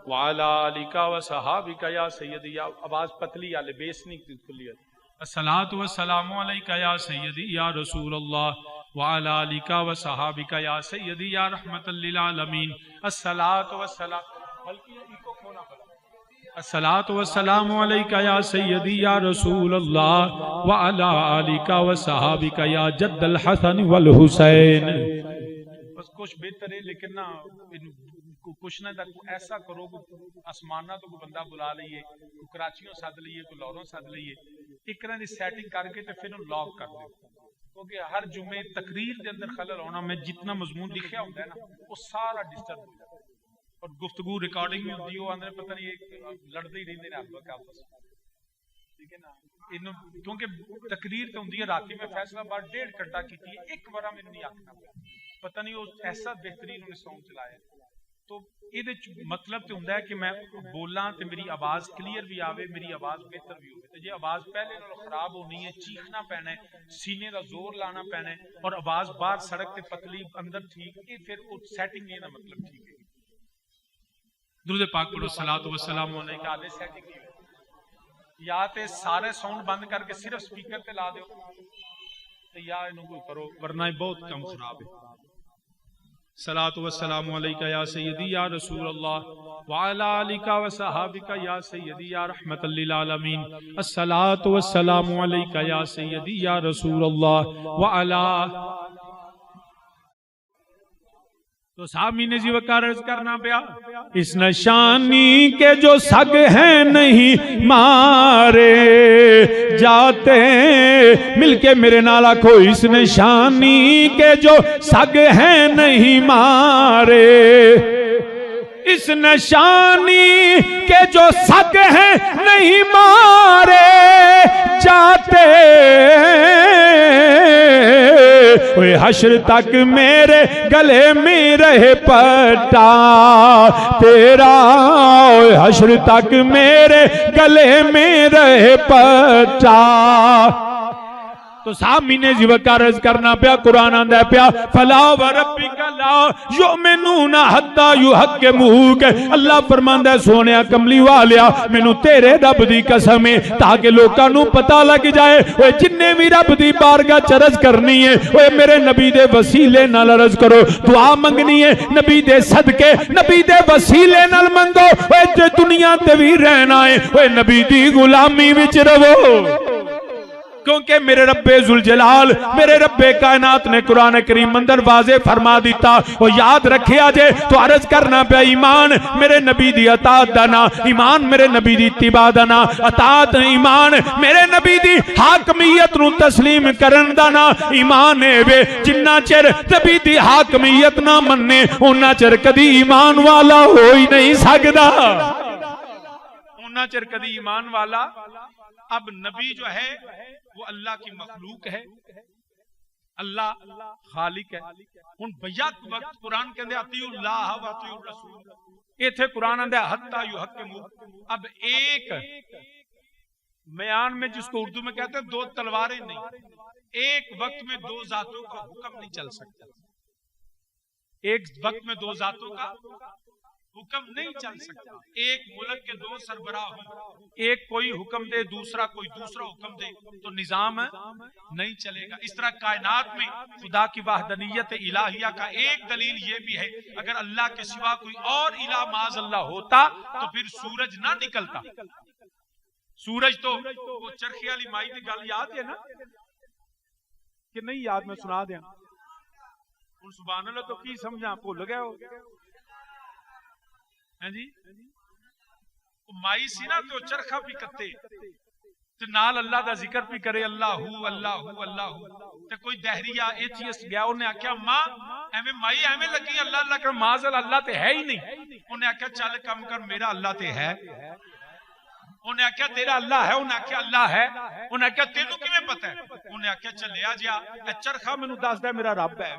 وعلی آلک و صحابک یا سیدی. یا آواز پتلی والے بیس نہیں کھلی ہے. الصلاۃ والسلام علیکہ یا سیدی یا رسول اللہ وعلی آلک و صحابک یا سیدی یا رحمت للعالمین. الصلاۃ والسلام الصلاۃ والسلام علیکہ یا سیدی یا رسول اللہ وعلی آلک و صحابک یا جد الحسن والحسین. بس کچھ بہتر ہے لیکن نا کچھ نہ ایسا کرو آسمانہ تو کوئی بندہ بلا لئیے، کوئی کراچیوں ساتھ لئیے، کوئی لاہوروں ساتھ لئیے، ایک طرح دی سیٹنگ کر کے تو پھر لاک کر دیں. کیونکہ ہر جمعے تقریر دے اندر خلل ہونا میں جتنا مضمون لکھیا ہوتا ہے نا وہ سارا ڈسٹرب ہو جاتا ہے. اور گفتگو ریکارڈنگ میں ہوتی ہے، وہ اندر پتہ نہیں لڑتے ہی رہتے ہیں آپس میں، ٹھیک ہے نا. کیونکہ تقریر تو ہوتی ہے راتی میں فیصلہ بار 1.5 گھنٹہ کی تھی، ایک بارہ میں نہیں آکھنا پتہ نہیں وہ ایسا بہترین انہیں سانگ چلایا. تو یہ مطلب تو ہوتا ہے کہ میں بولاں تو میری آواز کلیئر بھی آوے، میری آواز بہتر بھی ہوئے. تو یہ آواز پہلے خراب ہونی ہے، چیخنا پینا ہے، سینے کا زور لانا پینا ہے، اور آواز باہر سڑک تے پتلی اندر ٹھیک، یہ پھر وہ سیٹنگ نہیں نا مطلب ٹھیک ہے. درود پاک پڑھو صلاۃ و سلام علیکہ. آدھے سیٹنگ نہیں ہوئی، یا تے سارے ساؤنڈ بند کر کے صرف سپیکر تے لا دیو، یا انہوں کو کرو، ورنہ بہت کم خراب ہے. صلاۃ و سلام علیکہ یا سیدی یا رسول اللہ وعلی آلک و صحابک یا سیدی یا رحمت للعالمین. الصلاۃ والسلام علیکہ یا سیدی یا رسول اللہ وعلی. تو سامعین جی وقار عرض کرنا پیا، اس نشانی کے جو سگ ہیں نہیں مارے جاتے، مل کے میرے نالا کو، اس نشانی کے جو سگ ہیں نہیں مارے، اس نشانی کے جو سگ ہیں نہیں مارے جاتے، حشر تک میرے گلے میں رہے پٹا تیرا، حشر تک میرے گلے میں رہے پٹا. تو سامنے جیوکا رز کرنا پیا قرآن آندہ پیا فلا وربک لا یؤمنون حتی یحکموک اللہ فرماندہ ہے سونیا کملی والیا مینوں تیرے رب دی قسم ہے تاکہ لوکاں نوں پتہ لگ جائے اوے جننے بھی رب دی بارگاہ چرز کرنی ہے اوے میرے نبی دے وسیلے نال عرض کرو دعا منگنی ہے نبی دے صدقے نبی دے وسیلے نال منگو اوے جے دنیا تے وی رہنا ہے اوے نبی دی غلامی وچ رہو کیونکہ میرے رب ذوالجلال میرے رب کائنات نے قرآن کریم اندر واضح فرما دیتا وہ یاد رکھے آجے تو عرض کرنا پہ ایمان میرے نبی دی اطاعت دانا ایمان میرے نبی دی اتباع دانا اطاعت ایمان میرے نبی دی حاکمیت نو تسلیم کرن دانا ایمان ہے بے جنہ چر نبی دی حاکمیت نہ مننے انہ چر کدی ایمان والا ہو ہی نہیں سکتا انہ چر کدی ایمان والا اب نبی جو ہے وہ اللہ کی مخلوق ہے اللہ خالق ہے ان بیعت وقت قرآن کے اندر اطیعوا اللہ و اطیعوا الرسول یہ تھے قرآن اندر حتی یحکموک اب ایک میان میں جس کو اردو میں کہتے ہیں دو تلواریں نہیں ایک وقت میں دو ذاتوں کا حکم نہیں چل سکتا ایک وقت میں دو ذاتوں کا حکم نہیں چل سکتا ایک ملک کے دو سربراہ ہوں ایک کوئی حکم دے دوسرا کوئی دوسرا حکم دے تو نظام نہیں چلے گا اس طرح کائنات میں خدا کی وحدانیت الہیہ کا ایک دلیل یہ بھی ہے اگر اللہ کے سوا کوئی اور الہ معاذ اللہ ہوتا تو پھر سورج نہ نکلتا سورج تو وہ چرخی والی مائی کی گل یاد ہے نا کہ نہیں یاد میں سنا دیا سبحان اللہ تو کی سمجھا بھول گئے ہو جی مائی سی نا تو چرخا بھی کتے تے نال اللہ دا ذکر بھی کرے اللہ ہو اللہ ہو اللہ ہو تے کوئی دہریہ ایتھیسٹ گیا انہیں آکھیا ماں ایویں مائی ایویں لگی اللہ اللہ کر معاذ اللہ تے ہے ہی نہیں انہیں آکھیا چل کم کر میرا اللہ تے ہے انہیں آکھیا تیرا اللہ ہے انہیں آکھیا اللہ ہے انہیں آکھیا تینوں کیویں پتہ ہے انہیں آکھیا چلیا جا اے چرخا مینوں دس دے میرا رب ہے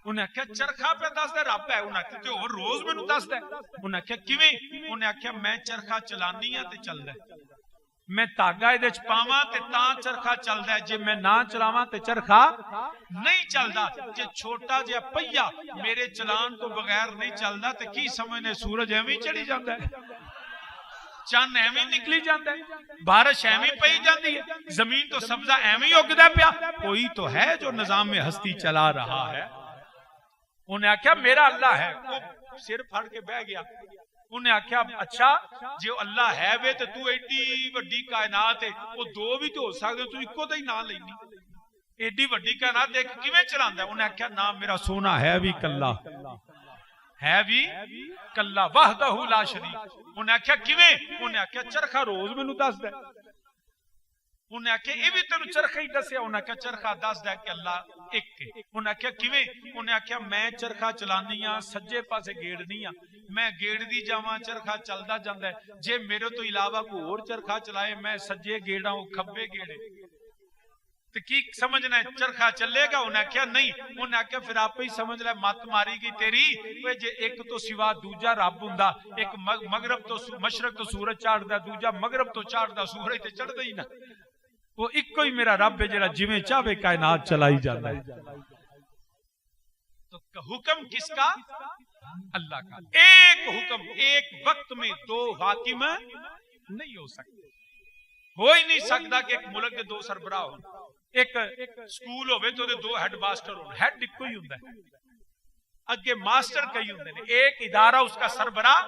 انہیں آکھیا چرخا پہ دس دے رب ہے انہیں آکھیا تے اور روز میں نو دس دے انہیں آکھیا کیویں انہیں آکھیا میں چرخا چلانی ہے تے چل دے میں تاگا دے پاواں تے تاں چرخا چل دے جے میں نہ چلاواں تے چرخا نہیں چلدا جے چھوٹا جے پہیا میرے چلان تو بغیر نہیں چلدا تے کی سمجھنے سورج ایویں چڑھی جاندا ہے چاند ایویں نکلی جاندا ہے بارش ایویں پئی جاندی ہے زمین تو سبزہ ایویں اگدا پیا کوئی تو ہے جو نظام میں ہستی چلا رہا ہے انہیں آکھیا میرا اللہ ہے وہ سر پھڑ کے بہ گیا انہیں آکھیا اچھا جو اللہ ہے وے تے تو ایڈی وڈی کائنات ہے وہ دو بھی تو ہو سکتے تو اکو دا ہی نہ لینی ایڈی وڈی کائنات دیکھ کیویں چلاندا ہے انہیں آکھیا نہ میرا سونا ہے بھی کلا ہے بھی کلا وحدہ لا شریک انہیں آکھیا کیویں انہیں آکھیا چرخا روز مینوں دس دے انہیں آکھیا یہ بھی تینوں چرخا ہی دسیا انہیں آکھیا چرخا دس دے کہ اللہ ایک کے انہیں آکھیا کیویں انہیں آکھیا میں چرخا چلانی ہاں سجے پاسے گیڑنی ہاں میں گیڑ دی جاواں چرخا چلدا جاندا ہے جے میرے تو علاوہ کوئی اور چرخا چلائے میں سجے گیڑاں وہ کھبے گیڑے تو کی سمجھنا ہے چرخا چلے گا انہیں آکھیا نہیں انہیں آکھیا پھر آپ ہی سمجھ لے مت ماری گئی تیری جے ایک تو سوا دوجا رب ہوندا ایک مغرب تو مشرق تو سورج چڑھدا دوجا مغرب تو چڑھدا سورج تے چڑھدا ہی نہ وہ ایک کوئی میرا رب ہے جڑا جویں چاہے کائنات چلائی جاندا ہے تو حکم کس کا اللہ کا ایک حکم ایک وقت میں دو حاکم نہیں ہو سکتے ہو ہی نہیں سکتا کہ ایک ملک کے دو سربراہ ہوں ایک سکول ہوئے تو دو ہیڈ ماسٹر ہوں ہیڈ ایک کوئی ہوندا ہے اگے ماسٹر کئی ہوندے نے ایک ادارہ اس کا سربراہ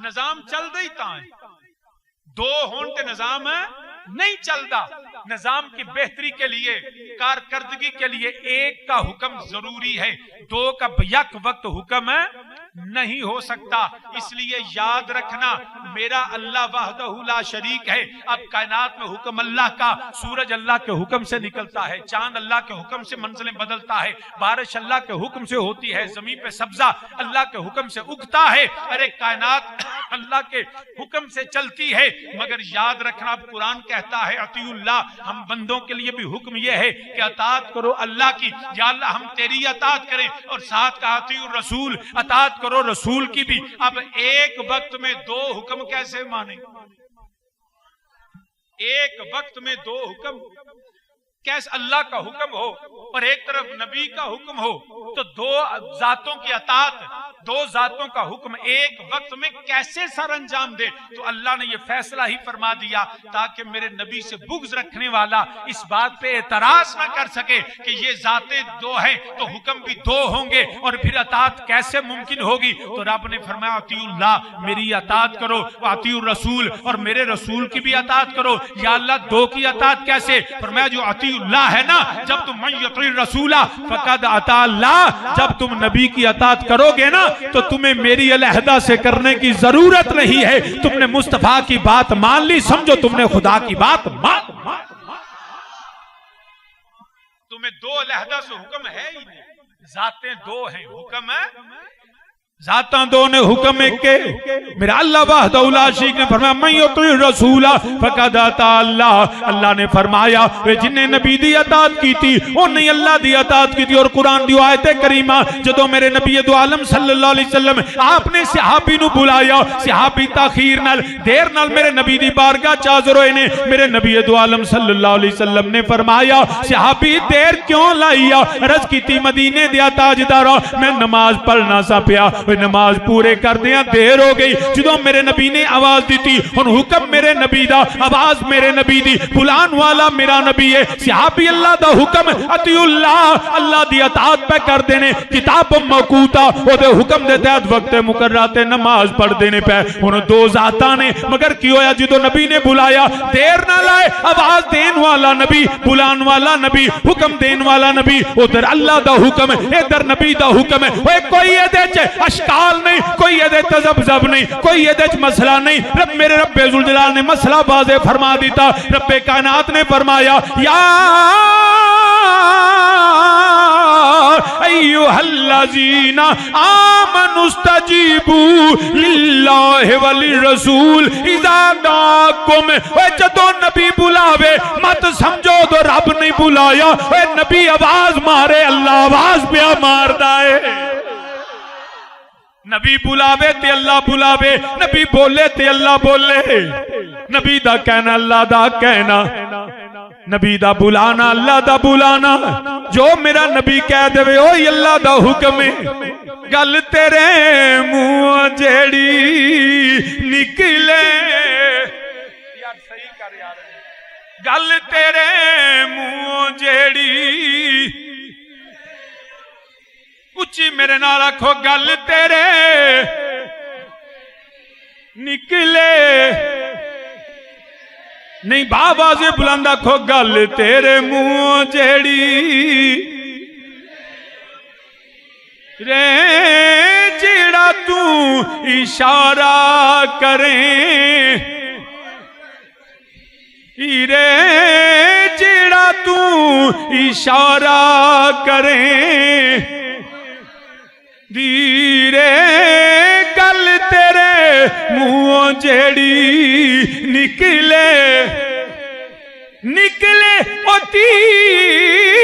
نظام چلدا ہی تاں ہے دو ہون تے نظام نہیں چلتا نظام کی بہتری کے لیے کارکردگی کے لیے ایک کا حکم ضروری ہے دو کا یک وقت حکم نہیں ہو سکتا اس لیے یاد رکھنا میرا اللہ وحدہ لا شریک ہے اب کائنات میں حکم اللہ کا سورج اللہ کے حکم سے نکلتا ہے چاند اللہ کے حکم سے منزلیں بدلتا ہے بارش اللہ کے حکم سے ہوتی ہے زمین پہ سبزہ اللہ کے حکم سے اگتا ہے ارے کائنات اللہ کے حکم سے چلتی ہے مگر یاد رکھنا اب قرآن کہتا ہے اطیعوا اللہ ہم بندوں کے لیے بھی حکم یہ ہے کہ اطاعت کرو اللہ کی یا اللہ ہم تیری اطاعت کریں اور ساتھ کہا اطیعوا الرسول اطاعت کرو رسول کی بھی اب ایک وقت میں دو حکم کیسے مانے ایک وقت میں دو حکم کیسے اللہ کا حکم ہو اور ایک طرف نبی کا حکم ہو، تو دو ذاتوں کی اطاعت، دو ذاتوں کا حکم ایک وقت میں کیسے سر انجام دے؟ تو اللہ نے یہ فیصلہ ہی فرما دیا تاکہ میرے نبی سے بغض رکھنے والا اس بات پہ اعتراض نہ کر سکے کہ یہ ذاتیں دو ہیں تو حکم بھی دو ہوں گے اور پھر اطاعت کیسے ممکن ہوگی؟ تو رب نے فرمایا اطیعوا اللہ، میری اطاعت کرو، واطیعوا الرسول، اور میرے رسول کی بھی اطاعت کرو۔ یا اللہ دو کی اطاعت کیسے؟ فرمایا جو اطیعوا اللہ ہے نا، جب تم من یطع الرسول فقد اطاع اللہ، جب تم نبی کی اطاعت کرو گے نا تو تمہیں میری علیحدہ سے کرنے کی ضرورت نہیں ہے۔ تم نے مصطفیٰ کی بات مان لی، سمجھو تم نے خدا کی بات مان۔ تمہیں دو علیحدہ سے حکم ہے ہی نہیں، ذاتیں دو ہیں، حکم ہے ذاتاں دو نے، حکم ایک کے۔ میرا اللہ وحدہ لا شریک نے فرمایا من یطع الرسول فقد اطاع اللہ، اللہ نے فرمایا جن نے نبی دی اطاعت کی تھی انہوں نے اللہ دی اطاعت کی تھی۔ اور قرآن دی آیت کریمہ جدو میرے نبی دو عالم صلی اللہ علیہ وسلم آپ نے صحابی نو بلایا، صحابی تاخیر نال دیر نال میرے نبی دی بارگاہ چاظر ہوئے نے، میرے نبی دو عالم صلی اللہ علیہ وسلم نے فرمایا صحابی دیر کیوں لائیا؟ عرض کی تھی مدینے دیا تاجدارا میں نماز پڑھنا سا پیا، نماز پورے کر دیا دیر ہو گئی۔ جدو میرے نبی نے آواز دی تھی ان حکم میرے نبی دا، آواز میرے نبی دی، بلان والا میرا نبی ہے، صحابی اللہ دا حکم اطیعوا اللہ، اللہ دی اطاعت پہ کر دینے، کتاب موقوتا او دے حکم دے تحت وقت مقررات نماز پڑھ دینے پہ۔ ان دو ذاتاں نے مگر کی ہویا جدو نبی نے بلایا دیر نہ لائے، آواز دین والا نبی، بلان والا نبی، حکم دین والا نبی، ادھر اللہ دا حکم ہے ادھر نبی دا حکم ہے۔ وہ کوئی یہ دے اشکال نہیں، کوئی یہ دے تذبذب نہیں، کوئی یہ دے مسئلہ نہیں۔ رب میرے رب ذوالجلال نے مسئلہ واضح فرما دیتا۔ رب کائنات نے فرمایا یا ایھا الذین آمنوا استجیبوا للہ وللرسول اذا دعاکم۔ اے جدو نبی بلاوے مت سمجھو تو رب نہیں بلایا، اے نبی آواز مارے اللہ آواز پہ ماردا ہے۔ نبی بلاوے تے اللہ بلاوے، نبی بولے تے اللہ بولے، نبی دا کہنا اللہ دا کہنا، نبی دا بلانا اللہ دا بلانا، جو میرا نبی کہہ دے وہی اللہ دا حکم ہے۔ گل تیرے منہ جیڑی نکلے، یار صحیح کر یار، گل تیرے منہ جیڑی اچھی میرے نال آکھو گل تیرے نکلے، نہیں بابا سے بلند آکھو گل تیرے منہ جیڑی رے جیڑا تو اشارہ کریں، رے جیڑا تو اشارہ کریں، دیرے گل تیرے منہ جیڑی نکلے نکلے او تیرے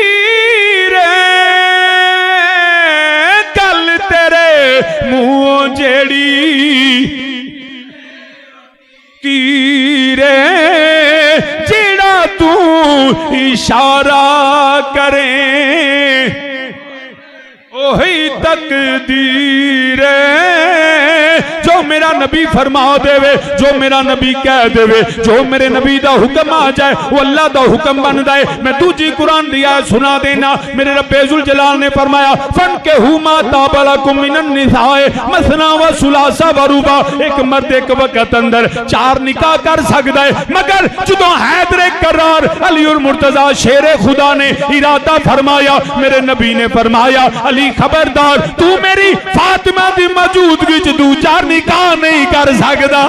گل تیرے منہ جیڑی تیرے جیڑا تو اشارہ کریں، وہی تقدیر جو میرا نبی فرما دے وے، جو میرا نبی کہہ دے وے، جو میرے نبی دا حکم آ جائے وہ اللہ دا حکم بن جائے۔ میں دوجی قرآن دیا سنا دینا، میرے رب ذوالجلال نے فرمایا فَانْكِحُوا مَا طَابَ لَكُم مِّنَ النِّسَاءِ مَثْنَىٰ وَثُلَاثَ وَرُبَاعَ۔ ایک مرد ایک وقت اندر 4 نکاح کر سکتا ہے، مگر جدو حیدر کرار علی المرتضیٰ شیر خدا نے ارادہ فرمایا، میرے نبی نے فرمایا علی خبردار تو میری فاطمہ دی موجودگی چ 2-4 نکاح نہیں کر سکتا۔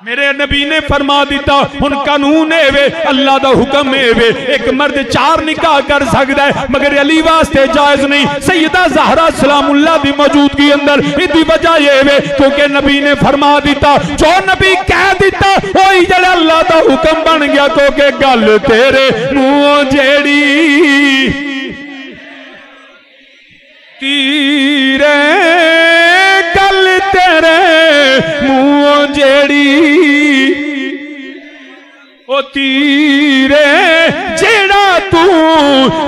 میرے نبی نے فرما دیتا ان قانون ہے وے، اللہ دا حکم ہے وے، ایک مرد 4 نکاح کر سکتا ہے مگر علی واسطے جائز نہیں۔ سیدہ زہرا سلام اللہ دی موجودگی اندر ادھی وجہ یہ وے کیونکہ نبی نے فرما دیتا جو نبی کہہ دیتا وہی جڑا اللہ دا حکم بن گیا، کیونکہ گل تیرے منہ جیڑی تیرے گل تیرے منہ جیڑی او تیرے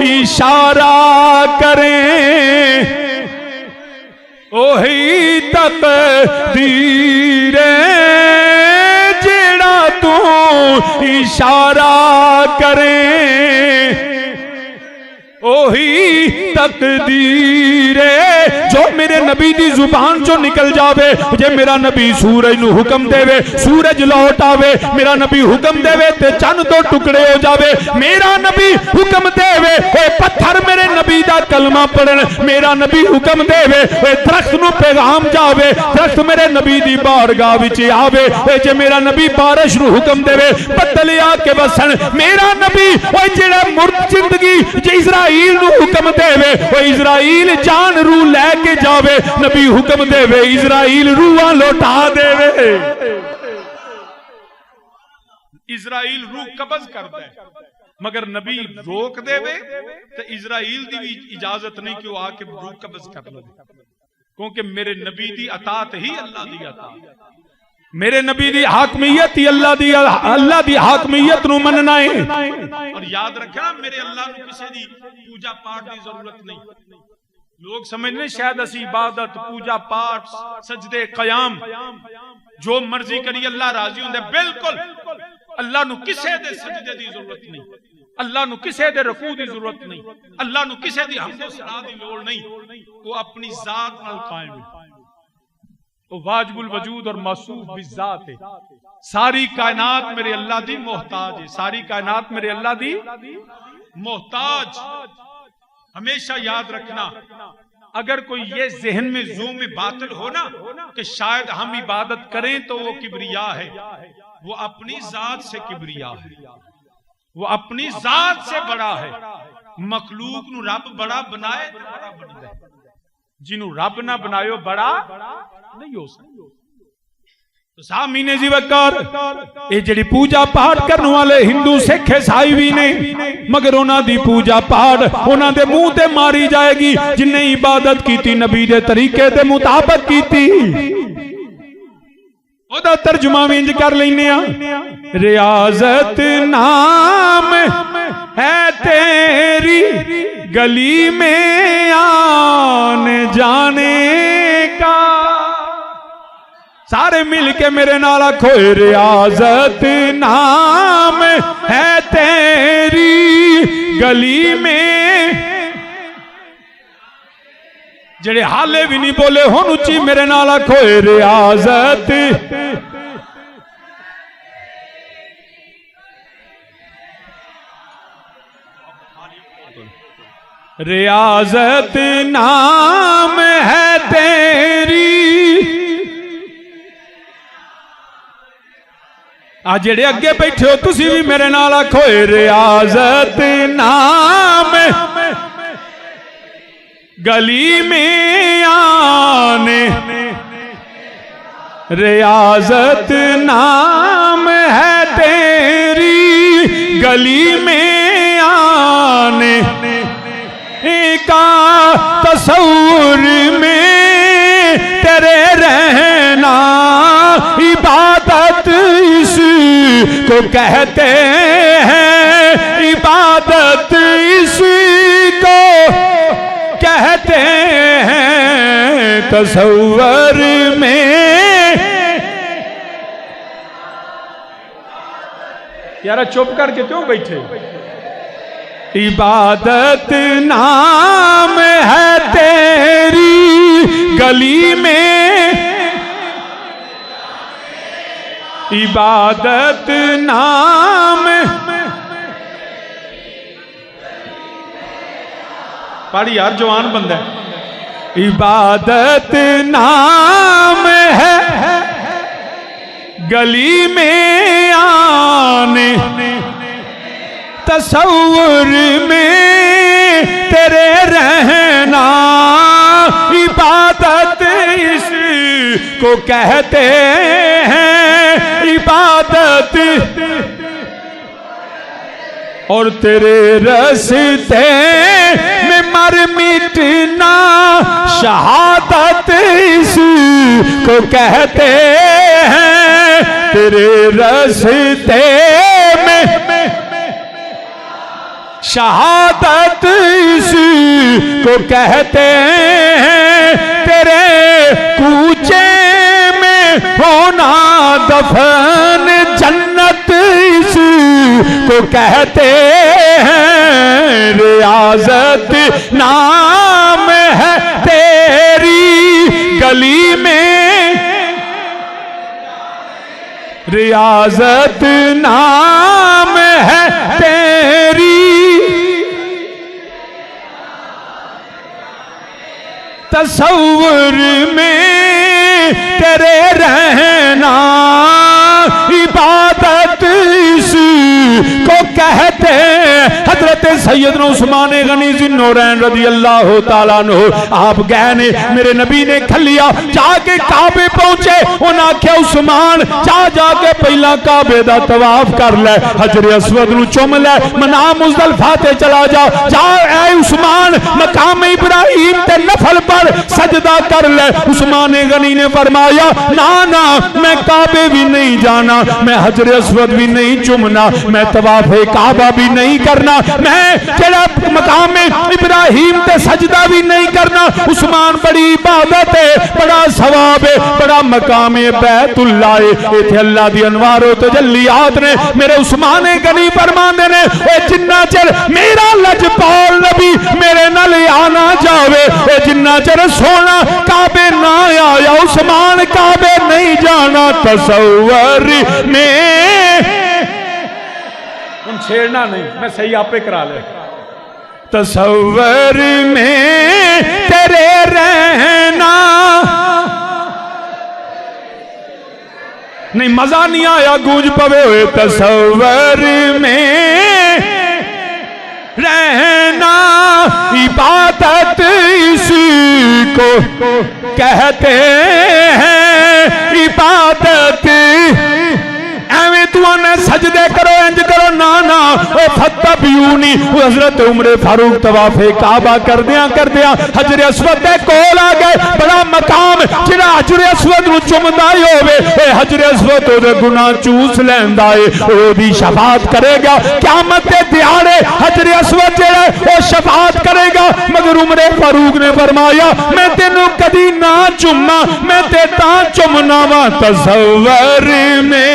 اشارہ کریں اوہی تقدیر جڑا تو اشارہ کریں اوہی تقدیر جو میرے نبی دی زبان جو نکل جاوے جے میرا نبی سورج نو حکم دے وے سورج لوٹ آوے میرا نبی حکم دے وے تے چند تو ٹکڑے ہو جاوے میرا نبی حکم دے وے اے پتھر میرے نبی دا کلمہ پڑھن میرا نبی حکم دے وے اے درخت نو پیغام جاوے درخت میرے نبی دی بارگاہ وچ آوے اے جے میرا نبی بارش نو حکم دے وے بدل آ کے وسن میرا نبی اوے جڑا مرد زندگی جے اسرائیل نو حکم دے وے وہ اسرائیل جان روح لے کے جاوے نبی حکم دے وے اسرائیل روحاں لوٹا دے وے اسرائیل روح قبض کر دے مگر نبی روک دے وے تو اسرائیل دی بھی اجازت نہیں کہ وہ آ کے روح قبض کر لے کیونکہ میرے نبی دی اطاعت ہی اللہ دی اطاعت میرے نبی دی حاکمیت ہی اللہ دی حاکمیت نو مننا ہے اور یاد رکھنا میرے اللہ نو کسی دی پوجا پاٹ دی ضرورت نہیں لوگ سمجھنے شاید اسی عبادت پوجا پاٹ سجدے قیام جو مرضی کری اللہ راضی ہوندے بالکل اللہ نو کسے دے سجدے دی ضرورت نہیں اللہ نو کسے دے رکوع دی ضرورت نہیں اللہ نو کسے دی حمد و ثنا دی لوڑ نہیں وہ اپنی ذات نال قائم ہے وہ واجب الوجود اور موصوف بالذات ہے ساری کائنات میرے اللہ دی محتاج ہے ساری کائنات میرے اللہ دی محتاج ہمیشہ یاد رکھنا اگر کوئی یہ ذہن میں زوم باطل ہونا کہ شاید ہم عبادت کریں تو وہ کبریا ہے وہ اپنی ذات سے کبریا ہے وہ اپنی ذات سے بڑا ہے مخلوق نو رب بڑا بنائے تو بڑا بن جائے جنہوں رب نہ بنائیو بڑا نہیں ہو سکتا سامنے جی وکار اے جڑی پوجا پاٹ کرنے والے ہندو سکھ عیسائی بھی نہیں مگر انہاں دی پوجا پاٹ انہاں دے منہ تے ماری جائے گی جن نے عبادت کیتی نبی دے طریقے دے مطابق کیتی او دا ترجمہ وینج کر لینے ریاضت نام ہے تیری گلی میں آنے جانے کا سارے مل کے میرے نالا کھوئے ریاضت نام ہے تیری گلی میں جڑے حالے بھی نہیں بولے ہون اچھی میرے نالا کھوئے ریاضت ریاضت نام ہے تیری آج جڑے اگے بیٹھے ہو تسی بھی میرے نال آکھو ریاضت نام گلی میں آنے ریاضت نام ہے تیری گلی میں آنے کا تصور میں تیرے رہنا عبادت اس کو کہتے ہیں عبادت اس کو کہتے ہیں تصور میں یارا چپ کر کے کیوں بیٹھے عبادت نام ہے تیری گلی میں عبادت نام پڑھ یار جوان بندہ ہے عبادت نام ہے گلی میں آنے تصور میں تیرے رہنا عبادت اس کو کہتے ہیں عبادت اور تیرے رستے میں مر مٹنا شہادت اس کو کہتے ہیں تیرے رستے میں شہادت اس کو کہتے ہیں، تیرے کوچے میں ہونا دفن جنت اس کو کہتے ہیں، ریاضت نام ہے تیری گلی میں، ریاضت نام ہے تیری، تصور میں تیرے رہنا عبادت اس کو کہتے ہیں۔ حضرت سیدنا عثمان غنی ذوالنورین رضی اللہ تعالیٰ عنہ آپ گئے نے، میرے نبی نے کھلیا جا کے کعبے پہنچے، انہاں کیا عثمان جا کے پہلا کعبے دا طواف کر لے، حجر اسود نو چوم لے، منام مزدلفہ تے چلا جا اے عثمان مقام ابراہیم تے نفل پر سجدہ کر لے۔ عثمان غنی نے فرمایا نا میں کعبے بھی نہیں جانا، میں حجر اسود بھی نہیں چومنا، میں طواف کعبہ بھی نہیں کرنا، میں جڑا مقام ابراہیم تے سجدہ بھی نہیں کرنا۔ عثمان بڑی عبادت ہے، بڑا ثواب ہے، بڑا مقام بیت اللہ ہے، ایتھے اللہ دی انوار و تجلیات نے میرے عثمان غنی فرماندے نے اے جنہ چر میرا لجپال نبی میرے نال آنا جاوے، اے جنہ چر سونا کعبے نہ آیا عثمان کعبے نہیں جانا۔ تصور میں ان چھیڑنا نہیں، میں صحیح آپ پہ کرا لے، تصور میں تیرے رہنا نہیں، مزہ نہیں آیا گونج پوے ہوئے، تصور میں رہنا عبادت اس کو کہتے ہیں، عبادت ایویں تو نے سجدے کرو انج کرو نا او فتبیونی۔ حضرت عمر فاروق طواف کعبہ کر دیا حجر اسود دے کول آ گئے، بڑا مقام جڑا حجر اسود نو چومدا ہی ہوے، اے حجر اسود او دے گناہ چوس لیندا اے، او دی شفاعت کرے گا قیامت دے دیہاڑے، حجر اسود جڑا او شفاعت کرے گا۔ مگر عمر فاروق نے فرمایا میں تینوں کدی نہ چومنا، میں تے تاں چومنا وا۔ تصور میں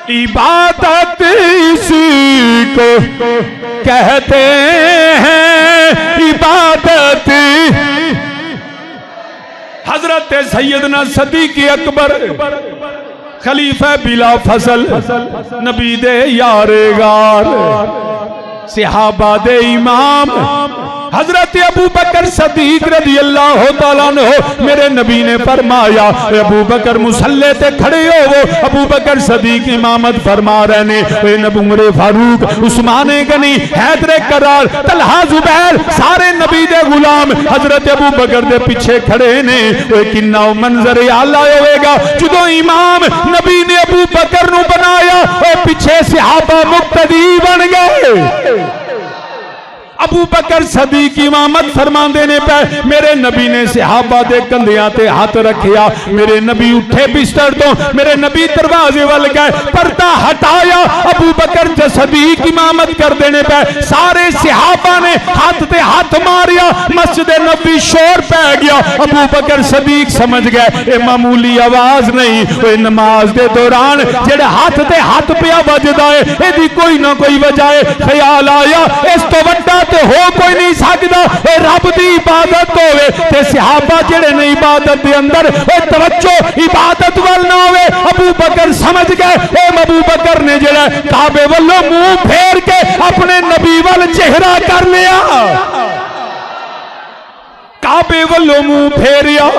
عبادت اس کو کہتے ہیں، عبادت۔ حضرت سیدنا صدیق اکبر خلیفہ بلا فصل نبی دے یار غار صحابہ دے امام حضرت ابو بکر صدیق رضی اللہ تعالیٰ عنہ میرے نبی نے فرمایا ابو بکر مصلی تے کھڑے ہو، وہ ابو بکر صدیق امامت فرما رہے نے، عمر فاروق عثمان غنی حیدر کرار طلحہ زبیر سارے نبی دے غلام حضرت ابو بکر دے پیچھے کھڑے نے۔ کنا منظر اعلیٰ ہوئے گا جدو امام نبی نے ابو بکر نو بنایا، پیچھے صحابہ مقتدی بن گئے۔ ابو بکر صدیق امامت فرماندے نے پہ میرے نبی نے صحابہ دے کندھیاں تے ہاتھ رکھیا، میرے نبی اٹھے بستر تو، میرے نبی دروازے وال گئے، پردہ ہٹایا، ابو بکر صدیق امامت کر دینے پہ سارے صحابہ نے ہاتھ تے ہاتھ ماریا، مسجد نبی شور پہ گیا۔ ابو بکر صدیق سمجھ گئے اے معمولی آواز نہیں، اے نماز دے دوران جڑے ہاتھ تے ہاتھ پیا بجدا ہے اے دی کوئی نہ کوئی وجہ ہے۔ خیال آیا اس تو بڑا تے ہو کوئی نہیں سکتا، اے رب دی عبادت ہوئے تے صحابہ جڑے نے عبادت دے اندر اے توجہ عبادت وال نہ ہوئے۔ ابو بکر سمجھ گئے اے ابو بکر نے جڑا کعبے والوں منہ پھیر کے اپنے نبی وال چہرہ کر لیا، کعبے والوں منہ پھیریا،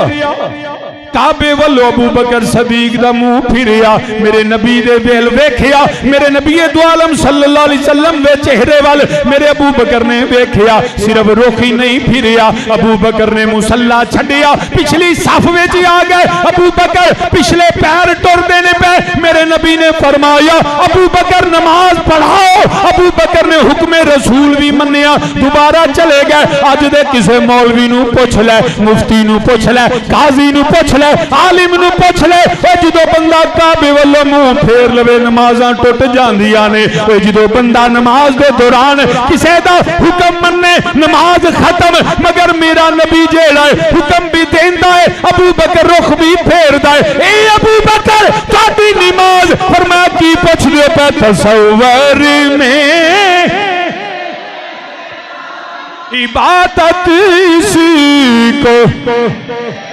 کعبے والوں ابو بکر صدیق دا منہ پھریا، میرے نبی دے ویل ویکھیا، میرے نبی دو عالم صلی اللہ علیہ وسلم دے چہرے وال میرے ابو بکر نے ویکھیا، صرف روخی نہیں پھریا۔ ابو بکر نے مصلی چھڈیا، پچھلی صف وچ آ گئے، ابو بکر پچھلے پیر ٹر دینے پہ میرے نبی نے فرمایا ابو بکر نماز پڑھاؤ۔ ابو بکر نے حکم رسول بھی منیا، دوبارہ چلے گئے۔ اج دے کسے مولوی نو پوچھ لے، مفتی نو پوچھ لے، قاضی نو پوچھ لے، لے عالم نو پوچھ لے جدو بندہ کعبے والوں منہ پھیر لوے نمازاں ٹوٹ جاندیاں نے جدو بندہ نماز دے دوران کسے دا حکم منے نماز ختم مگر میرا نبی جیڑا ہے حکم بھی دیندا ہے ابو بکر رخ بھی پھیردا ہے اے ابو بکر تہاڈی نماز فرمایا کی پوچھ لیو پہ تصور میں عبادت اسی کو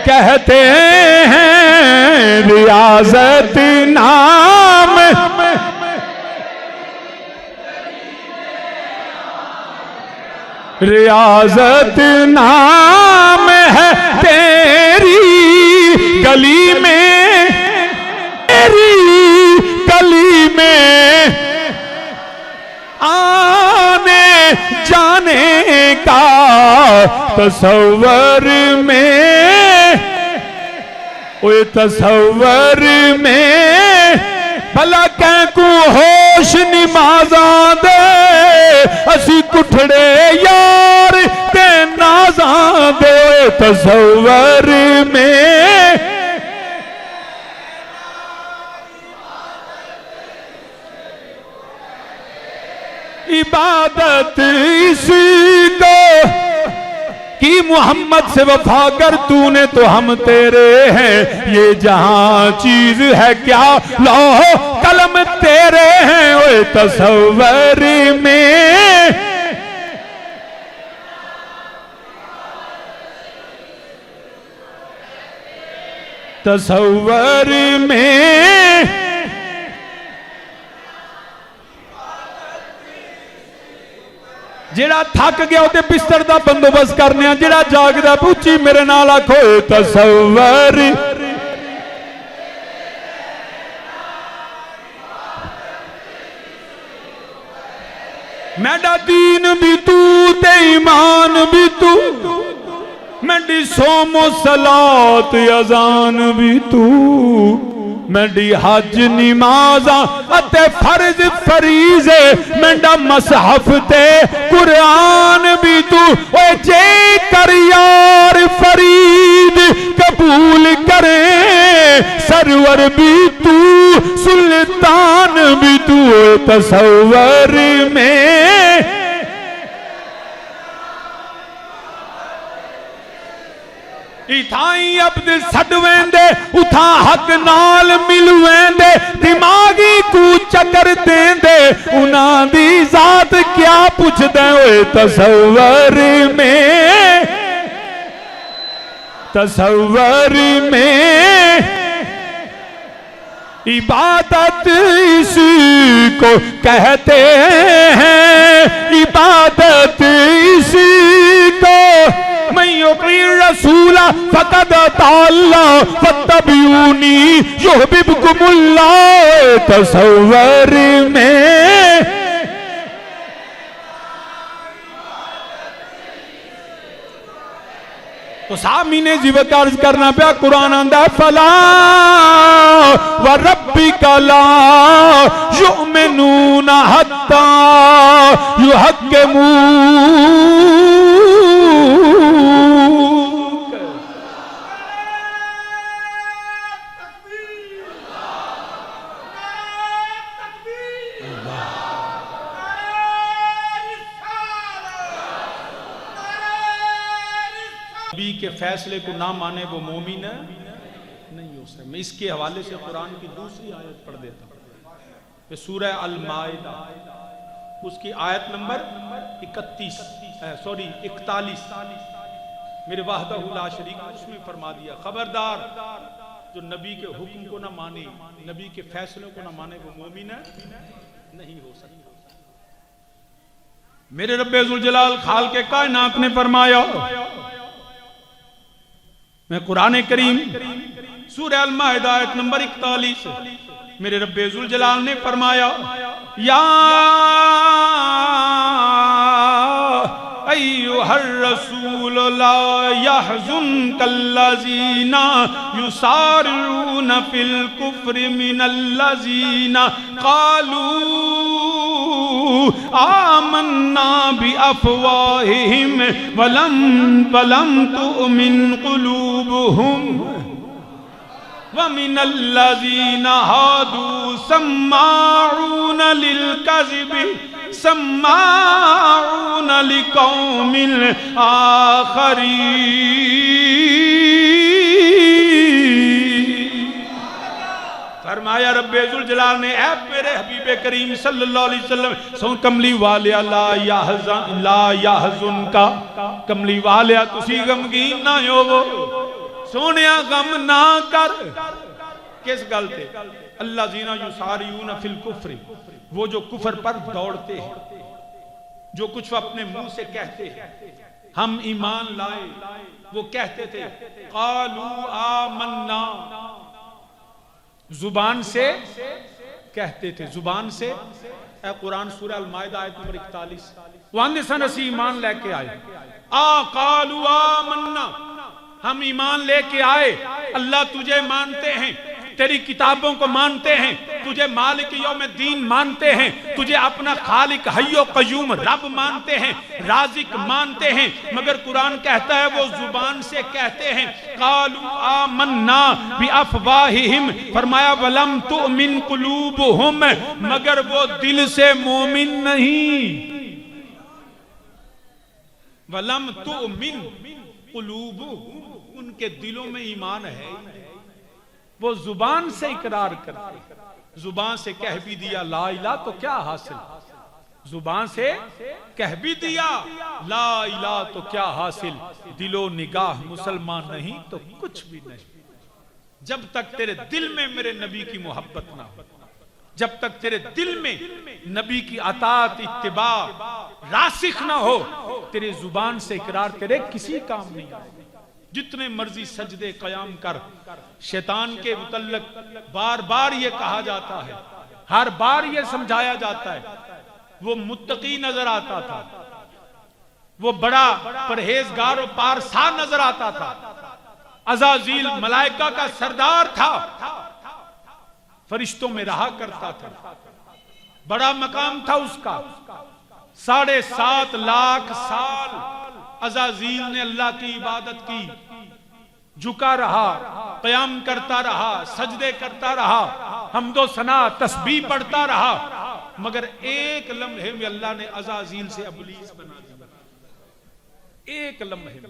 کہتے ہیں ریاضت نام ریاضت نام ہے تیری گلی میں تیری گلی میں آنے جانے کا تصور میں اوے تصور میں بھلا کہیں کو ہوش نمازاں دے اسی کٹھڑے یار تے نازاں دے تصور میں عبادت اسی کو کی محمد سے وفا کر تو نے تو ہم تیرے ہیں یہ جہاں چیز ہے کیا لوح قلم تیرے ہیں اوے تصور میں تصور میں جڑا تھک گیا ہوتے بستر دا بندوبست کرنے ہیں جڑا جاگ دا پوچھی میرے نال آکھو تصور میڈا دین بھی تو تے ایمان بھی تو میڈی سوم و صلات اذان بھی تو میڈی حج نمازاں اتے فرض فریضے میڈا مصحف تے قرآن بھی تو اے جے کر یار فرید قبول کرے سرور بھی تو سلطان بھی تو اے تصور میں اتھائیں عبد سڑویں دے اتھا حق نال ملویں دے دماغی کو چکر دیں دے انہاں دی ذات کیا پوچھ دیں اوے تصور میں تصور میں عبادت اسی کو کہتے ہیں عبادت اسی کو من یطیع الرسول فقد اطاع اللہ فاتبعونی یحببکم اللہ تصور میں تو سامین جیوک عرض کرنا پیا قرآن آندہ فلا وربک لا یؤمنون حتی یحکمون نبی کے فیصلے کو نہ مانے وہ مومن نہیں ہو سکتا. میں اس کے حوالے سے قرآن کی دوسری آیت پڑھ دیتا ہوں. سورہ المائدہ اس کی آیت نمبر 41 میرے وحدہ لا شریک اس میں فرما دیا خبردار جو نبی کے حکم کو نہ مانے نبی کے فیصلوں کو نہ مانے وہ مومن نہیں ہو سکتا. میرے رب ذوالجلال خالق کائنات نے فرمایا میں قرآن کریم سورہ المائدہ آیت نمبر 41 میرے رب ذوالجلال نے فرمایا یا ایوہ الرسول لا یحزنک الذین یسارعون فی الکفر من الذین قالوا آمنا بافواہہم ولم تؤمن قلوبہم وَمِنَ الَّذِينَ هَادُوا سَمَّاعُونَ لِلْكَذِبِ سَمَّاعُونَ لِقَوْمٍ آخَرِينَ۔ فرمایا رب ذوالجلال نے اے میرے حبیب کریم صلی اللہ علیہ وسلم سو کملی والیا لا یحزن کا کملی والیا تسی غمگین نہ ہوو سونیا غم نہ کر۔ کس گل تے؟ اللہ زینا یساریون فی الکفر، وہ جو کفر پر دوڑتے ہیں، جو کچھ وہ اپنے منہ سے کہتے ہیں ہم ایمان لائے، وہ کہتے تھے قالوا آمنا، زبان سے کہتے تھے، زبان سے۔ اے قرآن سورہ المائدہ آیت نمبر 41، وہاں سن اسی ایمان لے کے آئے، قالوا آمنا، ہم ایمان لے کے آئے، اللہ تجھے مانتے ہیں، تیری کتابوں کو مانتے ہیں، تجھے مالک یوم الدین مانتے ہیں، تجھے اپنا خالق حی و قیوم رب مانتے ہیں، رازق مانتے ہیں، مگر قرآن کہتا ہے وہ زبان سے کہتے ہیں قالوا آمنا بافواہہم، فرمایا ولم تؤمن قلوبہم، مگر وہ دل سے مومن نہیں۔ ولم تؤمن قلوبہم، ان کے دلوں میں ایمان ہے، وہ زبان سے اقرار کرتے، زبان سے کہہ بھی دیا لا الہ تو کیا حاصل، زبان سے کہہ بھی دیا لا الہ تو کیا حاصل، دل و نگاہ مسلمان نہیں تو کچھ بھی نہیں۔ جب تک تیرے دل میں میرے نبی کی محبت نہ ہو، جب تک تیرے دل میں نبی کی اطاعت اتباع راسخ نہ ہو، تیرے زبان سے اقرار تیرے کسی کام نہیں آئے۔ جتنے مرضی سجدے قیام کر، شیطان کے متعلق بار بار یہ کہا جاتا ہے، ہر بار یہ سمجھایا جاتا ہے، وہ متقی نظر آتا تھا، وہ بڑا پرہیزگار و پارسا نظر آتا تھا، عزازیل ملائکہ کا سردار تھا، فرشتوں میں رہا کرتا تھا، بڑا مقام تھا اس کا۔ 7.5 لاکھ سال عزازیل نے اللہ کی عبادت کی، جھکا رہا، قیام کرتا رہا، سجدے کرتا رہا، حمد و ثنا تسبیح پڑھتا رہا، مگر ایک لمحے میں اللہ نے عزازیل سے ابلیس بنا دیا۔ ایک لمحے میں۔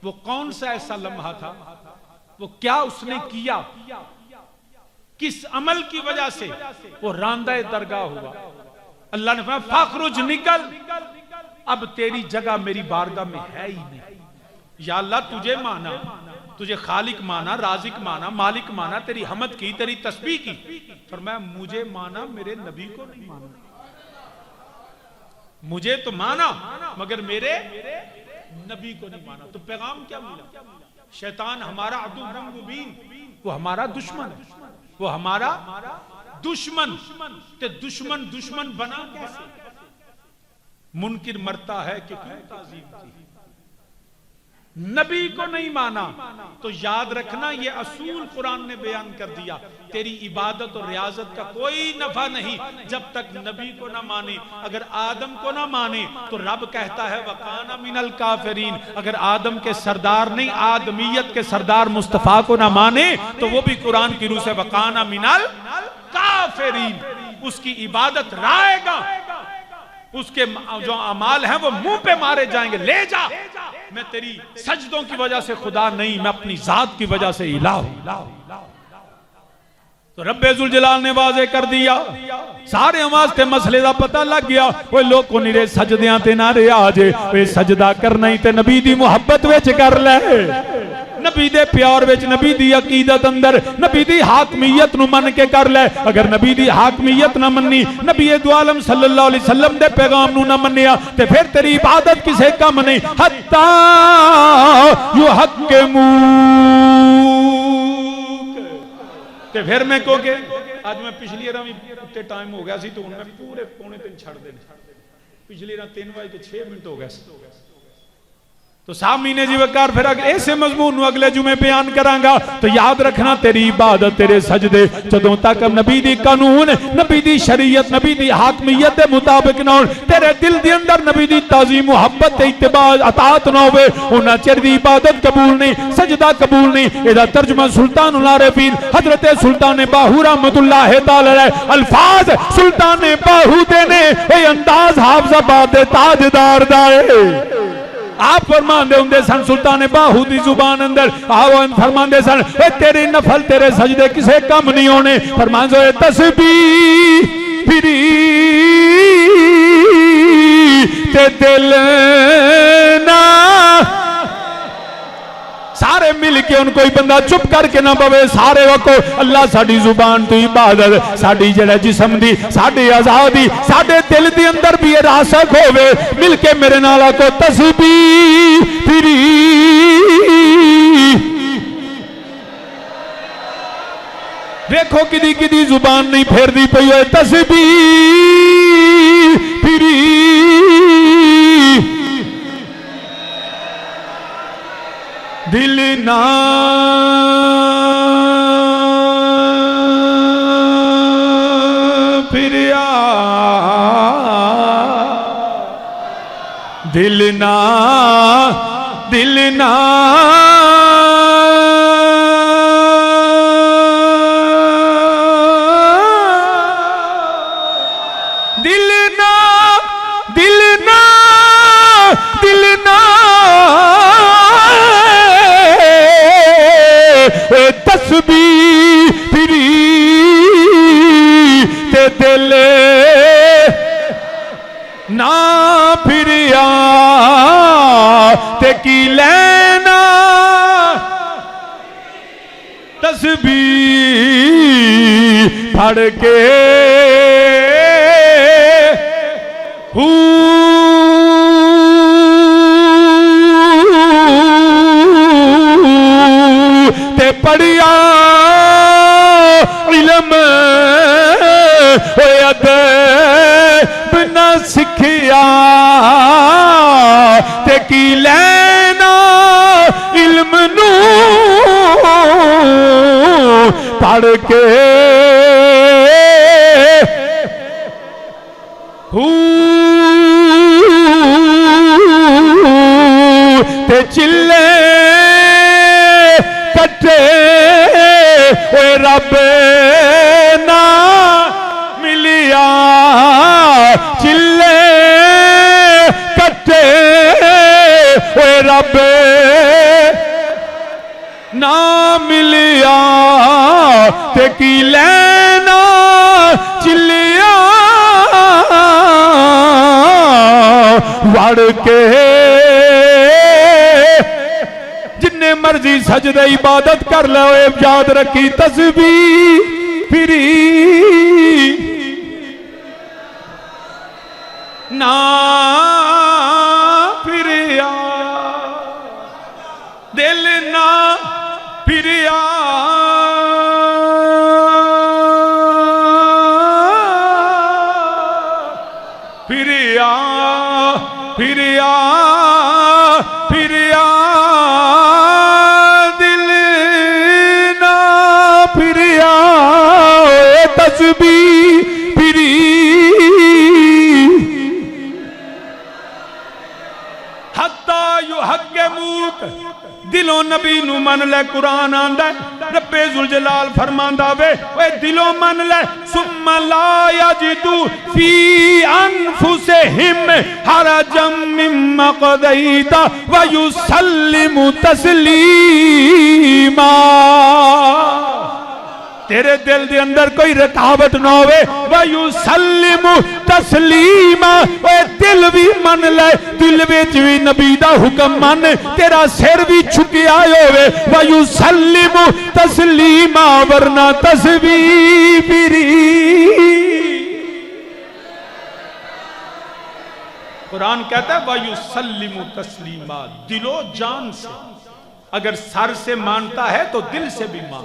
وہ کون سا ایسا لمحہ تھا؟ وہ کیا اس نے کیا؟ کس عمل کی وجہ سے وہ راندہ درگاہ ہوا؟ اللہ نے فرمایا فاخرج، نکل، اب تیری جگہ میری بارگاہ میں ہے ہی نہیں۔ یا اللہ تجھے مانا، تجھے خالق مانا، رازق مانا، مالک مانا، تیری حمد کی، تیری تسبیح کی، فرمایا مجھے مانا، میرے نبی کو نہیں مانا۔ مجھے تو مانا مگر میرے نبی کو نہیں مانا۔ تو پیغام کیا ملا؟ شیطان ہمارا عدو مبین، وہ ہمارا دشمن ہے، وہ ہمارا دشمن۔ تے دشمن بنا کیسے؟ منکر مرتا ہے کہ کیوں تعظیم کی؟ نبی کو نہیں مانا تو یاد رکھنا یہ اصول قرآن نے بیان کر دیا، تیری عبادت اور ریاضت کا کوئی نفع نہیں جب تک نبی کو نہ مانے۔ اگر آدم کو نہ مانے تو رب کہتا ہے وَقَانَ مِنَ الْكَافِرِينَ، اگر آدم کے سردار نہیں، آدمیت کے سردار مصطفیٰ کو نہ مانے تو وہ بھی قرآن کی روح سے وَقَانَ مِنَ الْكَافِرِينَ، اس کی عبادت رائے گا، اس کے جو اعمال ہیں وہ منہ پہ مارے جائیں گے، لے جا، میں تیری سجدوں کی وجہ سے خدا نہیں، میں اپنی ذات کی وجہ سے الہ ہوں۔ تو رب ذوالجلال نے واضح کر دیا، سارے آواز تے مسئلے دا پتہ لگ گیا۔ وہ لوگ کو نیرے سجدیاں تے نہ رے آجے، وہ سجدہ کرنا ہی تے نبی دی محبت ویچ کر لے، نبی دے پیار وچ، نبی دی عقیدت اندر، نبی دی حاکمیت نو من کے کر لے۔ اگر نبی دی حاکمیت نہ منی، نبی دو عالم صلی اللہ علیہ وسلم دے پیغام نو نہ منیا، تے پھر تیری عبادت کسے کم نہیں۔ حتی یحکموک، تے پھر میں کہو کہ آج میں پچھلی رہا اتنے ٹائم ہو گیا سی تو میں پورے 2:45 چھڑ دینے، پچھلی رہا 3:06 ہو گیا سی، تو سامعین جی وقار پھر ایسے مضمون نو اگلے جمعے بیان کرانگا تو یاد رکھنا تیری عبادت تیرے سجدے جدوں تک نبی دی قانون نبی دی شریعت نبی دی حاکمیت دے مطابق نہ ہون تیرے دل دی اندر نبی دی تعظیم محبت تے اتباع اطاعت نہ ہوئے انہاں چر دی عبادت قبول نہیں سجدہ قبول نہیں. ادا ترجمہ سلطان العارفین حضرت سلطان باہو رحمت اللہ تعالی علیہ الفاظ سلطان باہو دے نے اے انداز حافظ آباد دے تاجدار دا ہے. آپ فرمان دے ہوں دے سن سلطان باہو دی زبان اندر آوان فرمان دے سن اے تیری نفل تیرے سجدے کسے کم نہیں ہونے فرمان دے تسبیح پھری تے دل نا سارے مل کے ان کوئی بندہ چپ کر کے نہ بوے سارے وقت اللہ ساڑی زبان تو عبادت ساڑی جڑا جسم دی ساڑی آزادی ساڑے دل دی اندر بھی راسک ہوئے مل کے میرے نالا کو تسبیح پھری دیکھو کدی زبان نہیں پھیر دی پئی ہوئے تسبیح پھری دل نہ پھریا دل نہ دل نہ دل نہ دل نہ دل نہ تسبیح پھری تے دل نہ پھریا تے کی لینا تسبیح پڑھ کے تے پڑھیا علم ادب نہ سکھیا تے کی لینا علم نو پڑھ کے تے چلے کٹے اے رب نہ ملیا چلے کٹے اے رب نہ ملیا تے کی لینا چلیا وڑ کے جننے مرضی سجدہ عبادت کر لو یاد رکھی تسبیح پھری نہ پھریا دل نہ پھریا پھریا پھریا پھریا دل نہ پھریا تسبیح پھری حتی یحکموک دلوں نبی نو من لے قرآن آندہ رب ذوالجلال فرماندہ وے اے دلوں من لے ثم لا یجدو فی انفسہم حرجا مما قضیت ویسلم تسلیما تیرے دل دے اندر کوئی رکاوٹ نہ ہوئے وَيُسَلِّمُ تَسْلِيمًا اے دل بھی من لے دل وچ بھی نبی دا حکم من تیرا سر بھی چھکی آئے ہوئے وَيُسَلِّمُ تَسْلِيمًا ورنہ تسبیح پھری. قرآن کہتا ہے وَيُسَلِّمُ تَسْلِيمًا دل و جان سے اگر سر سے مانتا ہے تو دل سے بھی مان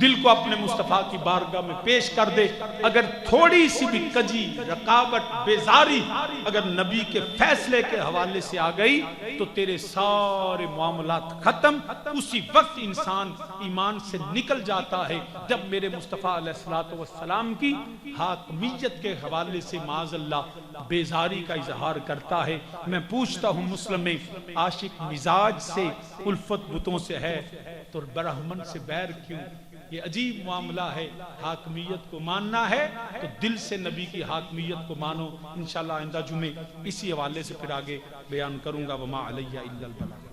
دل کو اپنے مصطفیٰ کی بارگاہ میں پیش کر دے. اگر تھوڑی سی بھی کجی، رکاوٹ، بیزاری اگر نبی کے فیصلے کے حوالے سے آ گئی تو تیرے سارے معاملات ختم. اسی وقت انسان ایمان سے نکل جاتا ہے جب میرے مصطفیٰ علیہ السلام کی حاکمیت کے حوالے سے معاذ اللہ بیزاری کا اظہار کرتا ہے. میں پوچھتا ہوں مسلم میں عاشق مزاج سے الفت بتوں سے ہے تو برہمن سے بیر کیوں؟ یہ عجیب معاملہ ہے. حاکمیت کو ماننا ہے تو دل سے نبی کی حاکمیت کو مانو. انشاءاللہ آئندہ جمعے اسی حوالے سے پھر آگے بیان کروں گا. وما علیہ الا البلاغ.